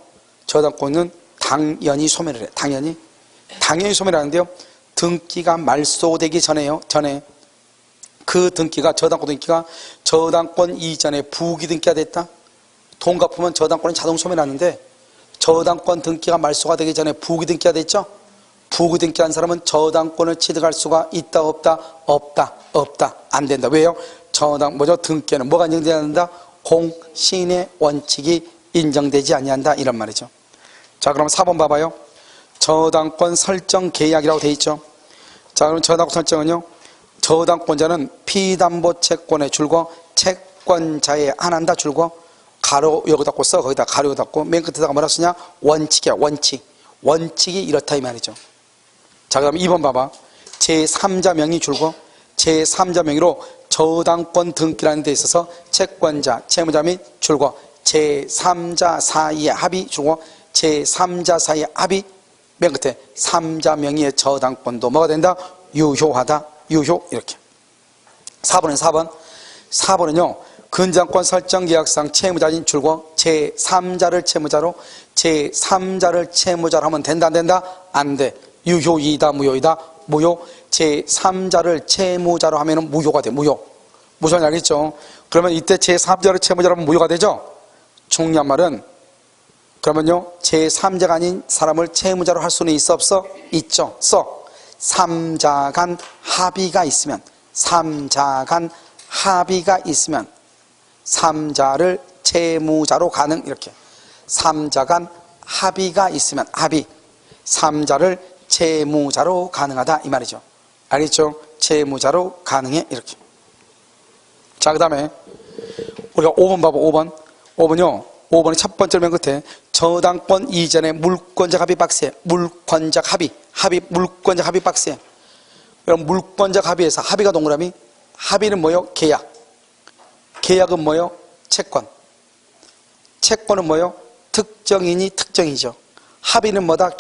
저당권은 당연히 소멸을 해. 당연히 소멸하는데요. 등기가 말소되기 전에요. 전에 그 등기가 저당권 등기가 저당권 이전에 부기 등기가 됐다. 돈 갚으면 저당권은 자동 소멸하는데 저당권 등기가 말소가 되기 전에 부기 등기가 됐죠. 부기 등기한 사람은 저당권을 취득할 수가 있다 없다? 없다. 안 된다. 왜요? 등기에는 뭐가 인정되지 않는다? 공신의 원칙이 인정되지 아니한다. 이런 말이죠. 자, 그럼 4번 봐봐요. 저당권 설정 계약이라고 돼 있죠. 자, 그럼 저당권 설정은요, 저당권자는 피담보 채권에 줄거 채권자에 한한다 줄거 가로 여기 닫고 써. 거기다 가로 닫고 맨 끝에다가 뭐라 쓰냐? 원칙이야. 원칙이 이렇다 이 말이죠. 자, 그다음 2번 봐봐. 제3자 명의 줄거 제3자 명의로 저당권 등기라는 데 있어서 채권자, 채무자 및 줄거 제3자 사이의 합의 줄거 제3자 사이의 합의 맨 끝에 3자 명의의 저당권도 뭐가 된다? 유효하다. 유효 이렇게. 4번은요. 근저당권 설정 계약상 채무자인 줄거 제3자를 채무자로 하면 된다 안 된다? 안 돼. 유효이다 무효이다? 무효. 제3자를 채무자로 하면 무효가 돼. 무슨 알겠죠? 그러면 이때 제3자를 채무자로 하면 무효가 되죠? 중요한 말은 그러면요, 제3자가 아닌 사람을 채무자로 할 수는 있어 없어? 있죠. 3자 간 합의가 있으면 3자를 채무자로 가능. 이렇게 3자 간 합의가 있으면 3자를 채무자로 가능하다 이 말이죠. 알겠죠? 채무자로 가능해. 이렇게. 자, 그 다음에 우리가 5번 봐봐. 5번요. 5번의 첫 번째 맨 끝에 저당권 이전에 물권적 합의 박스에 물권적 합의 박스에. 그럼 물권적 합의에서 합의가 동그라미. 합의는 뭐요? 계약은 뭐요? 채권은 뭐요? 특정인이 특정이죠. 합의는 뭐다?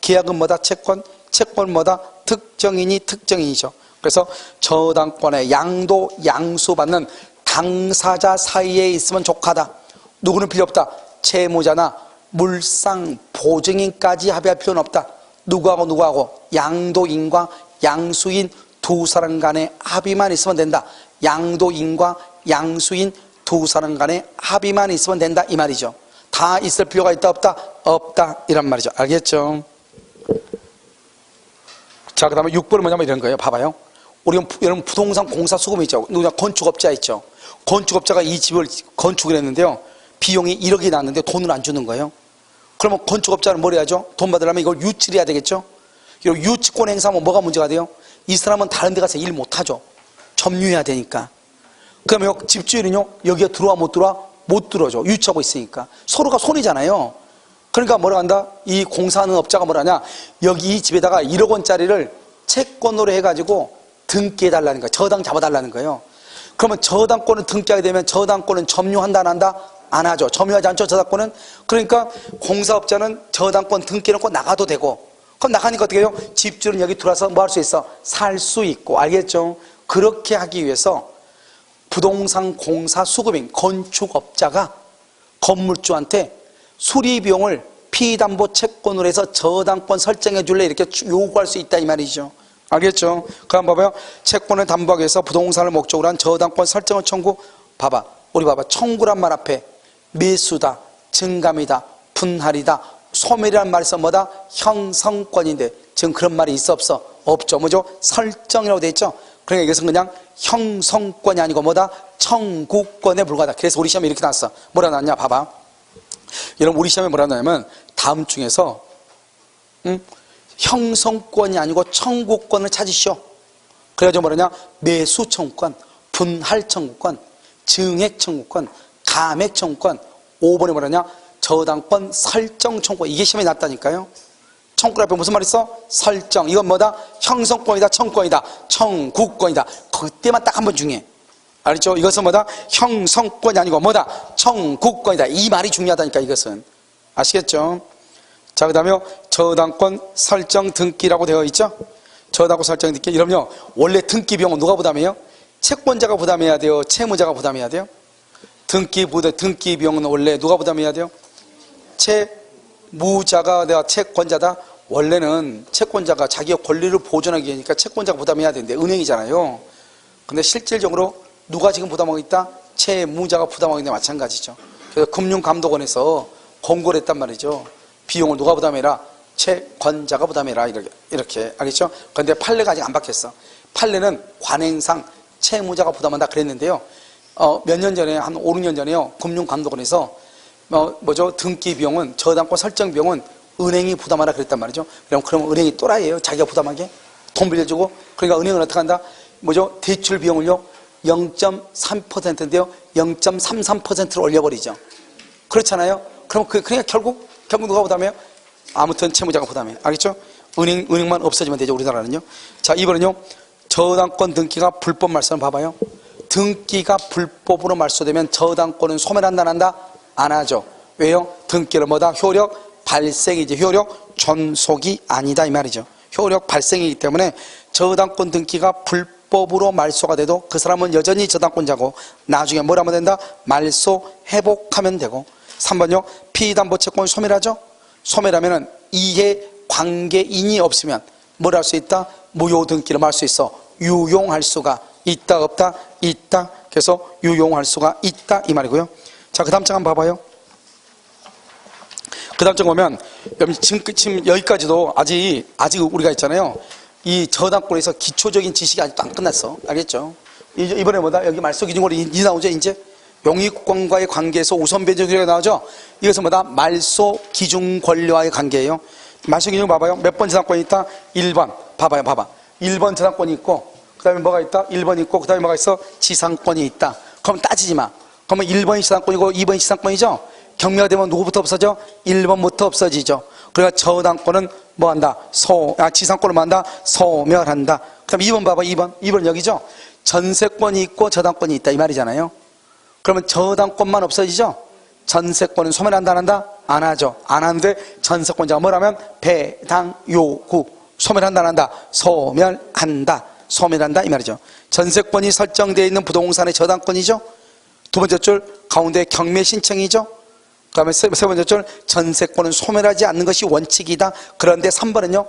계약은 뭐다? 채권은 뭐다? 특정인이 특정인이죠. 그래서 저당권의 양수받는 당사자 사이에 있으면 족하다. 누구는 필요 없다. 채무자나 물상 보증인까지 합의할 필요는 없다. 누구하고 양도인과 양수인 두 사람 간의 합의만 있으면 된다. 양도인과 양수인 두 사람 간의 합의만 있으면 된다 이 말이죠. 다 있을 필요가 있다 없다? 없다 이란 말이죠. 알겠죠? 자, 그 다음에 6번은 뭐냐면 이런 거예요. 봐봐요. 우리가 여러분 부동산 공사 수금이 있죠. 누구냐? 건축업자 있죠. 건축업자가 이 집을 건축을 했는데요. 비용이 1억이 나왔는데 돈을 안 주는 거예요. 그러면 건축업자는 뭘 해야죠? 돈 받으려면 이걸 유치를 해야 되겠죠? 유치권 행사하면 뭐가 문제가 돼요? 이 사람은 다른 데 가서 일 못하죠. 점유해야 되니까. 그러면 집주인은요, 여기에 들어와 못 들어와? 못 들어오죠. 유치하고 있으니까. 서로가 손이잖아요. 그러니까 뭐라 한다? 이 공사하는 업자가 뭐라냐? 여기 이 집에다가 1억 원짜리를 채권으로 해가지고 등기해달라는 거예요. 저당 잡아달라는 거예요. 그러면 저당권을 등기하게 되면 저당권은 점유한다 안 한다? 안 하죠. 점유하지 않죠, 저당권은. 그러니까 공사업자는 저당권 등기해놓고 나가도 되고, 그럼 나가니까 어떻게 해요? 집주인은 여기 들어와서 뭐 할 수 있어? 살 수 있고. 알겠죠? 그렇게 하기 위해서 부동산 공사 수급인 건축업자가 건물주한테 수리비용을 피담보 채권으로 해서 저당권 설정해 줄래 이렇게 요구할 수 있다 이 말이죠. 알겠죠? 그럼 봐봐요. 채권을 담보하기 위해서 부동산을 목적으로 한 저당권 설정을 청구. 봐봐. 우리 봐봐. 청구란 말 앞에 매수다, 증감이다, 분할이다, 소멸이라는 말이 있어 뭐다? 형성권인데 지금 그런 말이 있어 없어? 없죠. 뭐죠? 설정이라고 돼 있죠. 그러니까 이것은 그냥 형성권이 아니고 뭐다? 청구권에 불과하다. 그래서 우리 시험에 이렇게 나왔어. 뭐라 나왔냐? 봐봐. 여러분 우리 시험에 뭐라 나왔냐면 다음 중에서 형성권이 아니고 청구권을 찾으시오. 그래가지고 뭐라냐? 매수 청구권, 분할 청구권, 증액 청구권, 감액 청구권. 5번에 뭐라냐? 저당권 설정 청구권. 이게 시험에 났다니까요. 청구권 앞에 무슨 말 있어? 설정. 이건 뭐다? 형성권이다, 청구권이다, 청구권이다. 그때만 딱 한 번 중요해. 알겠죠? 이것은 뭐다? 형성권이 아니고 뭐다? 청구권이다. 이 말이 중요하다니까 이것은. 아시겠죠? 자, 그 다음에 저당권 설정 등기라고 되어 있죠? 저당권 설정 등기. 이러면요, 원래 등기 비용은 누가 부담해요? 채권자가 부담해야 돼요? 채무자가 부담해야 돼요? 등기 비용은 원래 누가 부담해야 돼요? 채무자가 내가 채권자다? 원래는 채권자가 자기의 권리를 보존하기 위해니까 채권자가 부담해야 되는데 은행이잖아요. 근데 실질적으로 누가 지금 부담하고 있다? 채무자가 부담하고 있는 데 마찬가지죠. 그래서 금융감독원에서 권고를 했단 말이죠. 비용을 누가 부담해라? 채권자가 부담해라. 이렇게. 알겠죠? 그런데 판례가 아직 안 바뀌었어. 판례는 관행상 채무자가 부담한다 그랬는데요. 몇 년 전에, 한 5, 6년 전에요. 금융감독원에서 등기 비용은, 저당권 설정 비용은 은행이 부담하라 그랬단 말이죠. 그럼 은행이 또라이예요. 자기가 부담하게. 돈 빌려주고. 그러니까 은행은 어떻게 한다? 대출 비용을요. 0.3%인데요. 0.33%로 올려버리죠. 그렇잖아요. 그럼 그러니까 결국 누가 부담해요? 아무튼 채무자가 부담해요. 알겠죠? 은행만 없어지면 되죠. 우리나라는요. 자, 이번은요. 저당권 등기가 불법 말소는 봐봐요. 등기가 불법으로 말소되면 저당권은 소멸한다 안 한다? 안 하죠. 왜요? 등기를 뭐다? 효력 발생이지. 효력 존속이 아니다 이 말이죠. 효력 발생이기 때문에 저당권 등기가 불법으로 말소가 돼도 그 사람은 여전히 저당권자고 나중에 뭘 하면 된다? 말소 회복하면 되고. 3번요. 피담보채권 소멸하죠? 소멸하면은 이해 관계인이 없으면 뭘 할 수 있다? 무효 등기를 할 수 있어. 유용할 수가 있다 없다? 있다. 그래서 유용할 수가 있다 이 말이고요. 자, 그 다음 장 한번 봐봐요. 그 다음 장 보면 지금 여기까지도 아직 우리가 있잖아요. 이 저당권에서 기초적인 지식이 아직도 안 끝났어. 알겠죠? 이번에 뭐다? 여기 말소 기준으로 이 나오죠 이제? 용익권과의 관계에서 우선 배제가 나오죠? 이것은 뭐다? 말소 기준 권리와의 관계예요. 말소 기준 봐봐요. 몇 번 저당권이 있다? 1번. 봐봐요. 1번 저당권이 있고, 그 다음에 뭐가 있다? 1번 있고, 그 다음에 뭐가 있어? 지상권이 있다. 그럼 따지지 마. 그러면 1번이 지상권이고 2번이 지상권이죠? 경매가 되면 누구부터 없어져? 1번부터 없어지죠. 그러니까 저당권은 뭐 한다? 지상권을 뭐 한다? 소멸한다. 그럼 2번 봐봐. 2번 여기죠? 전세권이 있고 저당권이 있다 이 말이잖아요. 그러면 저당권만 없어지죠? 전세권은 소멸한다 안 한다? 안 하죠. 안 하는데 전세권자가 뭐라면 배당 요구. 소멸한다 안 한다? 소멸한다 이 말이죠. 전세권이 설정되어 있는 부동산의 저당권이죠. 두 번째 줄 가운데 경매 신청이죠. 그 다음에 세 번째 줄, 전세권은 소멸하지 않는 것이 원칙이다. 그런데 3번은요,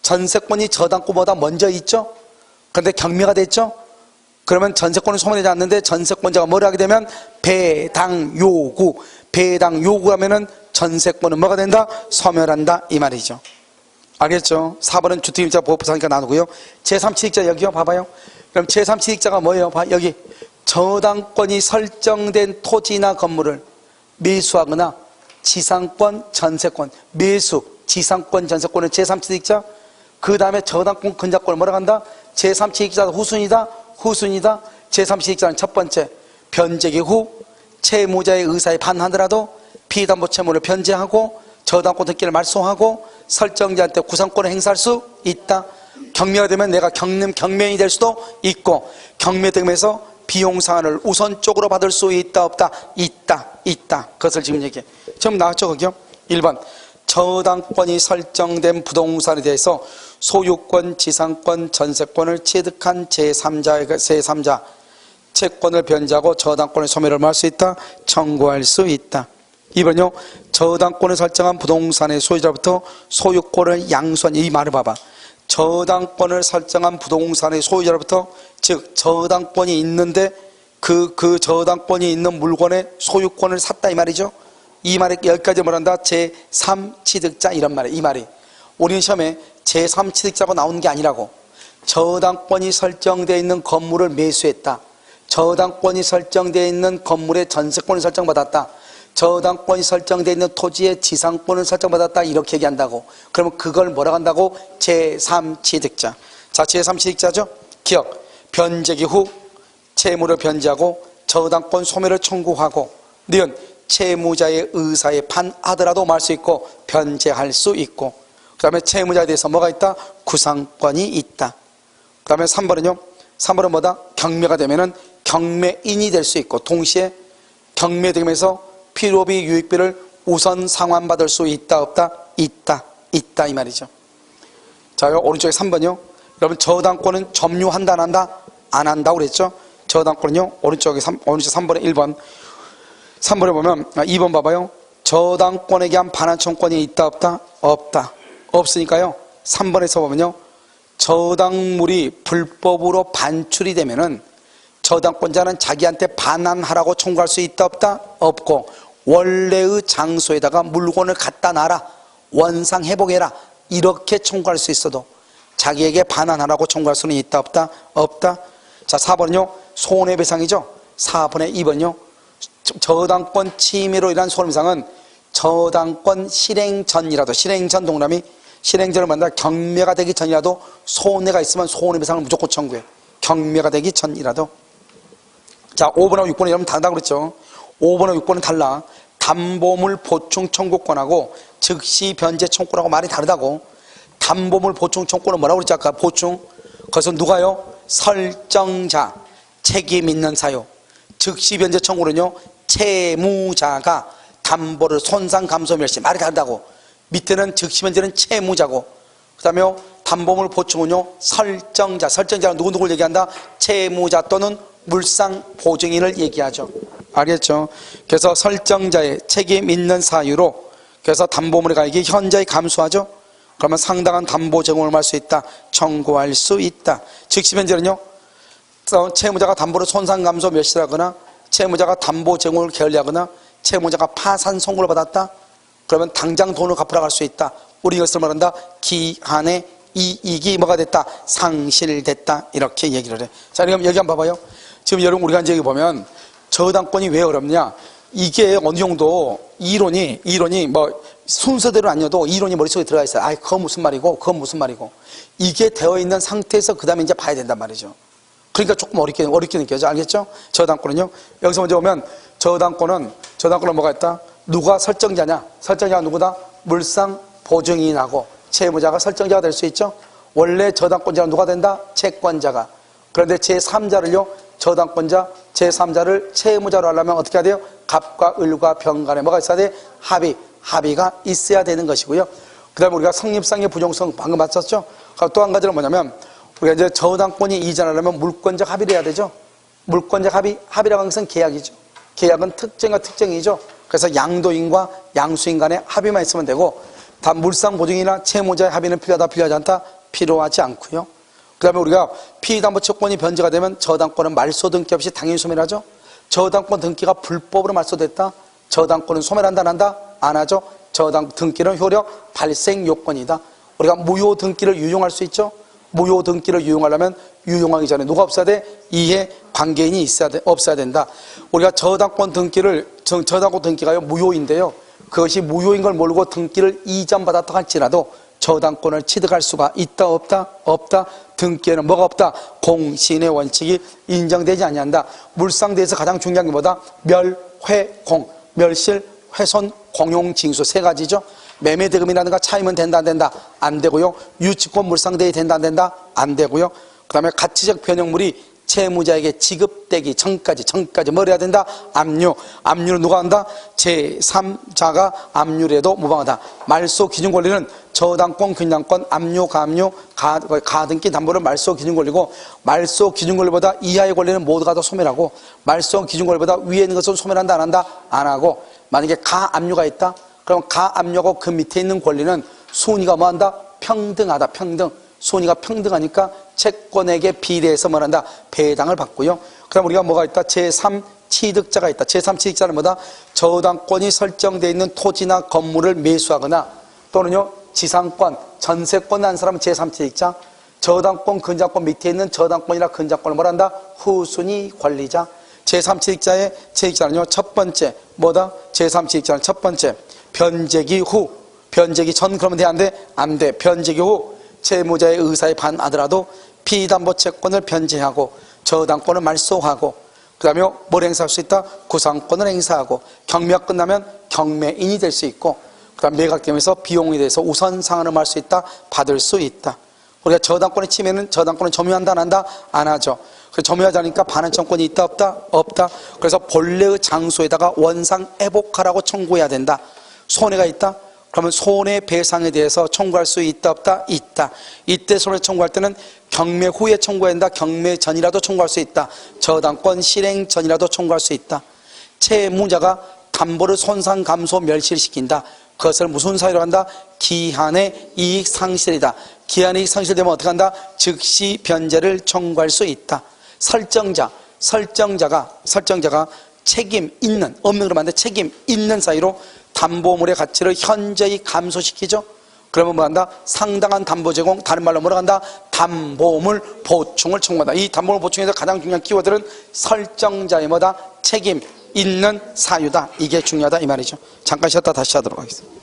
전세권이 저당권보다 먼저 있죠? 그런데 경매가 됐죠? 그러면 전세권은 소멸하지 않는데 전세권자가 뭘 하게 되면 배당 요구. 배당 요구하면은 전세권은 뭐가 된다? 소멸한다. 이 말이죠. 알겠죠? 4번은 주택임자 보호부상이니까 나누고요. 제3취득자 여기요. 봐봐요. 그럼 제3취득자가 뭐예요? 봐, 여기. 저당권이 설정된 토지나 건물을 매수하거나 지상권, 전세권, 매수, 지상권, 전세권은 제3취득자. 그 다음에 저당권, 근저권을 뭐라고 한다? 제3취득자 후순위다. 후순위다. 제3취득자는 첫 번째, 변제기 후 채무자의 의사에 반하더라도 피담보 채무를 변제하고 저당권 등기를 말소하고 설정자한테 구상권을 행사할 수 있다. 경매가 되면 내가 경매인이 될 수도 있고, 경매 등에서 비용 상환을 우선적으로 받을 수 있다 없다? 있다. 그것을 지금 얘기해. 지금 나왔죠 거기요? 1번, 저당권이 설정된 부동산에 대해서 소유권, 지상권, 전세권을 취득한 제3자 채권을 변제하고 저당권의 소멸을 할 수 있다. 청구할 수 있다. 2번요, 저당권을 설정한 부동산의 소유자로부터 소유권을 양수한. 이 말을 봐봐. 저당권을 설정한 부동산의 소유자로부터, 즉 저당권이 있는데 그 저당권이 있는 물건의 소유권을 샀다 이 말이죠. 이 말에 여기까지 뭐란다? 제3취득자 이런 말이에요. 이 말이 우리는 시험에 제3취득자가 나오는 게 아니라고. 저당권이 설정되어 있는 건물을 매수했다. 저당권이 설정되어 있는 건물의 전세권을 설정받았다. 저당권이 설정되어 있는 토지의 지상권을 설정받았다. 이렇게 얘기한다고. 그러면 그걸 뭐라고 한다고? 제3취득자. 자, 제3취득자죠? 기억. 변제기 후 채무를 변제하고 저당권 소멸을 청구하고, 니은 채무자의 의사에 반하더라도 말 수 있고 변제할 수 있고, 그 다음에 채무자에 대해서 뭐가 있다? 구상권이 있다. 그 다음에 3번은요, 3번은 뭐다? 경매가 되면은 경매인이 될 수 있고, 동시에 경매되면서 필요비 유익비를 우선 상환받을 수 있다 없다? 있다 이 말이죠. 자, 오른쪽에 3번이요. 여러분 저당권은 점유한다 안 한다? 안 한다고 그랬죠? 저당권은요, 오른쪽 3번에 1번. 3번에 보면 2번 봐봐요. 저당권에게 한 반환청권이 있다 없다? 없다. 없으니까요, 3번에서 보면요, 저당물이 불법으로 반출이 되면은 저당권자는 자기한테 반환하라고 청구할 수 있다 없다? 없고, 원래의 장소에다가 물건을 갖다 놔라, 원상 회복해라, 이렇게 청구할 수 있어도 자기에게 반환하라고 청구할 수는 있다 없다? 없다. 자, 4번은요, 손해배상이죠. 4번에 2번요, 저당권 침해로 인한 손해배상은 저당권 실행 전이라도, 실행전 동그라미, 실행전을 만나 경매가 되기 전이라도 손해가 있으면 손해배상을 무조건 청구해. 경매가 되기 전이라도. 자, 5번하고 6번은 여러분 다르다고 그랬죠. 5번하고 6번은 달라. 담보물 보충 청구권하고 즉시 변제 청구권하고 말이 다르다고. 담보물 보충 청구권은 뭐라고 그랬지 아까? 보충. 그것은 누가요? 설정자, 책임 있는 사유. 즉시 변제 청구는요, 채무자가 담보를 손상 감소 멸시. 말이 다르다고. 밑에는 즉시 변제는 채무자고, 그 다음에 담보물 보충은요, 설정자. 설정자는 누구누구를 얘기한다? 채무자 또는 물상 보증인을 얘기하죠. 알겠죠? 그래서 설정자의 책임 있는 사유로, 그래서 담보물의 가액이 현저히 감소하죠. 그러면 상당한 담보 제공을 할 수 있다. 청구할 수 있다. 즉시 변제는요, 채무자가 담보를 손상 감소 멸시하거나, 채무자가 담보 제공을 게을리하거나, 채무자가 파산 선고를 받았다. 그러면 당장 돈을 갚으러 갈 수 있다. 우리 이것을 말한다. 기한의 이익이 뭐가 됐다? 상실됐다. 이렇게 얘기를 해. 자, 그럼 여기 한번 봐봐요. 지금 여러분 우리가 이제 여기 보면 저당권이 왜 어렵냐? 이게 어느 정도 이론이 뭐 순서대로 아니어도 이론이 머릿속에 들어가 있어요. 아, 그건 무슨 말이고, 그건 무슨 말이고. 이게 되어 있는 상태에서 그 다음에 이제 봐야 된단 말이죠. 그러니까 조금 어렵게 느껴져. 알겠죠? 저당권은요. 여기서 먼저 보면 저당권은 뭐가 있다? 누가 설정자냐? 설정자가 누구다? 물상 보증인하고 채무자가 설정자가 될 수 있죠. 원래 저당권자는 누가 된다? 채권자가. 그런데 제3자를요, 저당권자, 제3자를 채무자로 하려면 어떻게 해야 돼요? 갑과 을과 병간에 뭐가 있어야 돼? 합의가 있어야 되는 것이고요. 그 다음에 우리가 성립상의 부정성 방금 봤었죠? 또 한 가지는 뭐냐면, 우리가 이제 저당권이 이전하려면 물권적 합의를 해야 되죠. 물권적 합의라고 하는 것은 계약이죠. 계약은 특정과 특정이죠. 그래서 양도인과 양수인 간의 합의만 있으면 되고, 다 물상보증이나 채무자의 합의는 필요하지 않다? 필요하지 않고요. 그 다음에 우리가 피의담보채권이 변제가 되면 저당권은 말소 등기 없이 당연히 소멸하죠. 저당권 등기가 불법으로 말소됐다? 저당권은 소멸한다 안 한다? 안 하죠. 저당 등기는 효력 발생 요건이다. 우리가 무효 등기를 유용할 수 있죠. 무효 등기를 유용하려면 유용하기 전에 누가 없어야 돼? 이해 관계인이 없어야 된다. 우리가 저당권 등기가요 무효인데요. 그것이 무효인 걸 모르고 등기를 이전받았다 할지라도 저당권을 취득할 수가 있다 없다? 없다. 등기에는 뭐가 없다? 공신의 원칙이 인정되지 아니한다. 물상대에서 가장 중요한 게 뭐다? 멸, 회, 공. 멸실, 훼손, 공용, 징수 세 가지죠. 매매대금이라든가 차이면 된다 안 된다? 안 되고요. 유치권 물상대에 된다 안 된다? 안 되고요. 그 다음에 가치적 변형물이 채무자에게 지급되기 전까지 뭘 해야 된다? 압류. 압류는 누가 한다? 제3자가 압류를 해도 무방하다. 말소 기준 권리는 저당권, 균당권, 압류, 가압류, 가등기 담보를 말소 기준 권리고, 말소 기준 권리보다 이하의 권리는 모두가 다 소멸하고, 말소 기준 권리보다 위에 있는 것은 소멸한다 안 한다? 안 하고, 만약에 가압류가 있다? 그럼 가압류하고 그 밑에 있는 권리는 순위가 뭐한다? 평등하다. 평등. 순위가 평등하니까 채권에게 비례해서 뭐한다? 배당을 받고요. 그 다음 우리가 뭐가 있다? 제3취득자가 있다. 제3취득자는 뭐다? 저당권이 설정되어 있는 토지나 건물을 매수하거나 또는요 지상권, 전세권 난 사람은 제3취득자. 저당권, 근저당권 밑에 있는 저당권이나 근저당권을 뭐란다? 후순위 관리자. 제3취득자의 취득자는요 첫 번째 뭐다? 제3취득자는 첫 번째 변제기 후. 변제기 전 그러면 돼 안 돼? 안 돼. 변제기 후 채무자의 의사에 반하더라도 피담보채권을 변제하고 저당권을 말소하고, 그 다음에 뭘 행사할 수 있다? 구상권을 행사하고, 경매가 끝나면 경매인이 될 수 있고, 그 다음 매각되면서 비용에 대해서 우선 상환을 할 수 있다? 받을 수 있다. 우리가 저당권의 침해는 저당권을 점유한다 안 한다? 안 하죠. 그래서 점유하지 않으니까 반환청권이 있다 없다? 없다. 그래서 본래의 장소에다가 원상 회복하라고 청구해야 된다. 손해가 있다? 그러면 손해배상에 대해서 청구할 수 있다 없다? 있다. 이때 손해 청구할 때는 경매 후에 청구해야 된다. 경매 전이라도 청구할 수 있다. 저당권 실행 전이라도 청구할 수 있다. 채무자가 담보를 손상 감소 멸실시킨다. 그것을 무슨 사유로 한다? 기한의 이익 상실이다. 기한의 이익 상실되면 어떻게 한다? 즉시 변제를 청구할 수 있다. 설정자가 책임 있는, 없는 그러면 안 돼. 책임 있는 사유로 담보물의 가치를 현저히 감소시키죠. 그러면 뭐 한다? 상당한 담보 제공, 다른 말로 뭐라 한다? 담보물 보충을 청구한다. 이 담보물 보충에서 가장 중요한 키워드는 설정자의 뭐다? 책임 있는 사유다. 이게 중요하다 이 말이죠. 잠깐 쉬었다 다시 하도록 하겠습니다.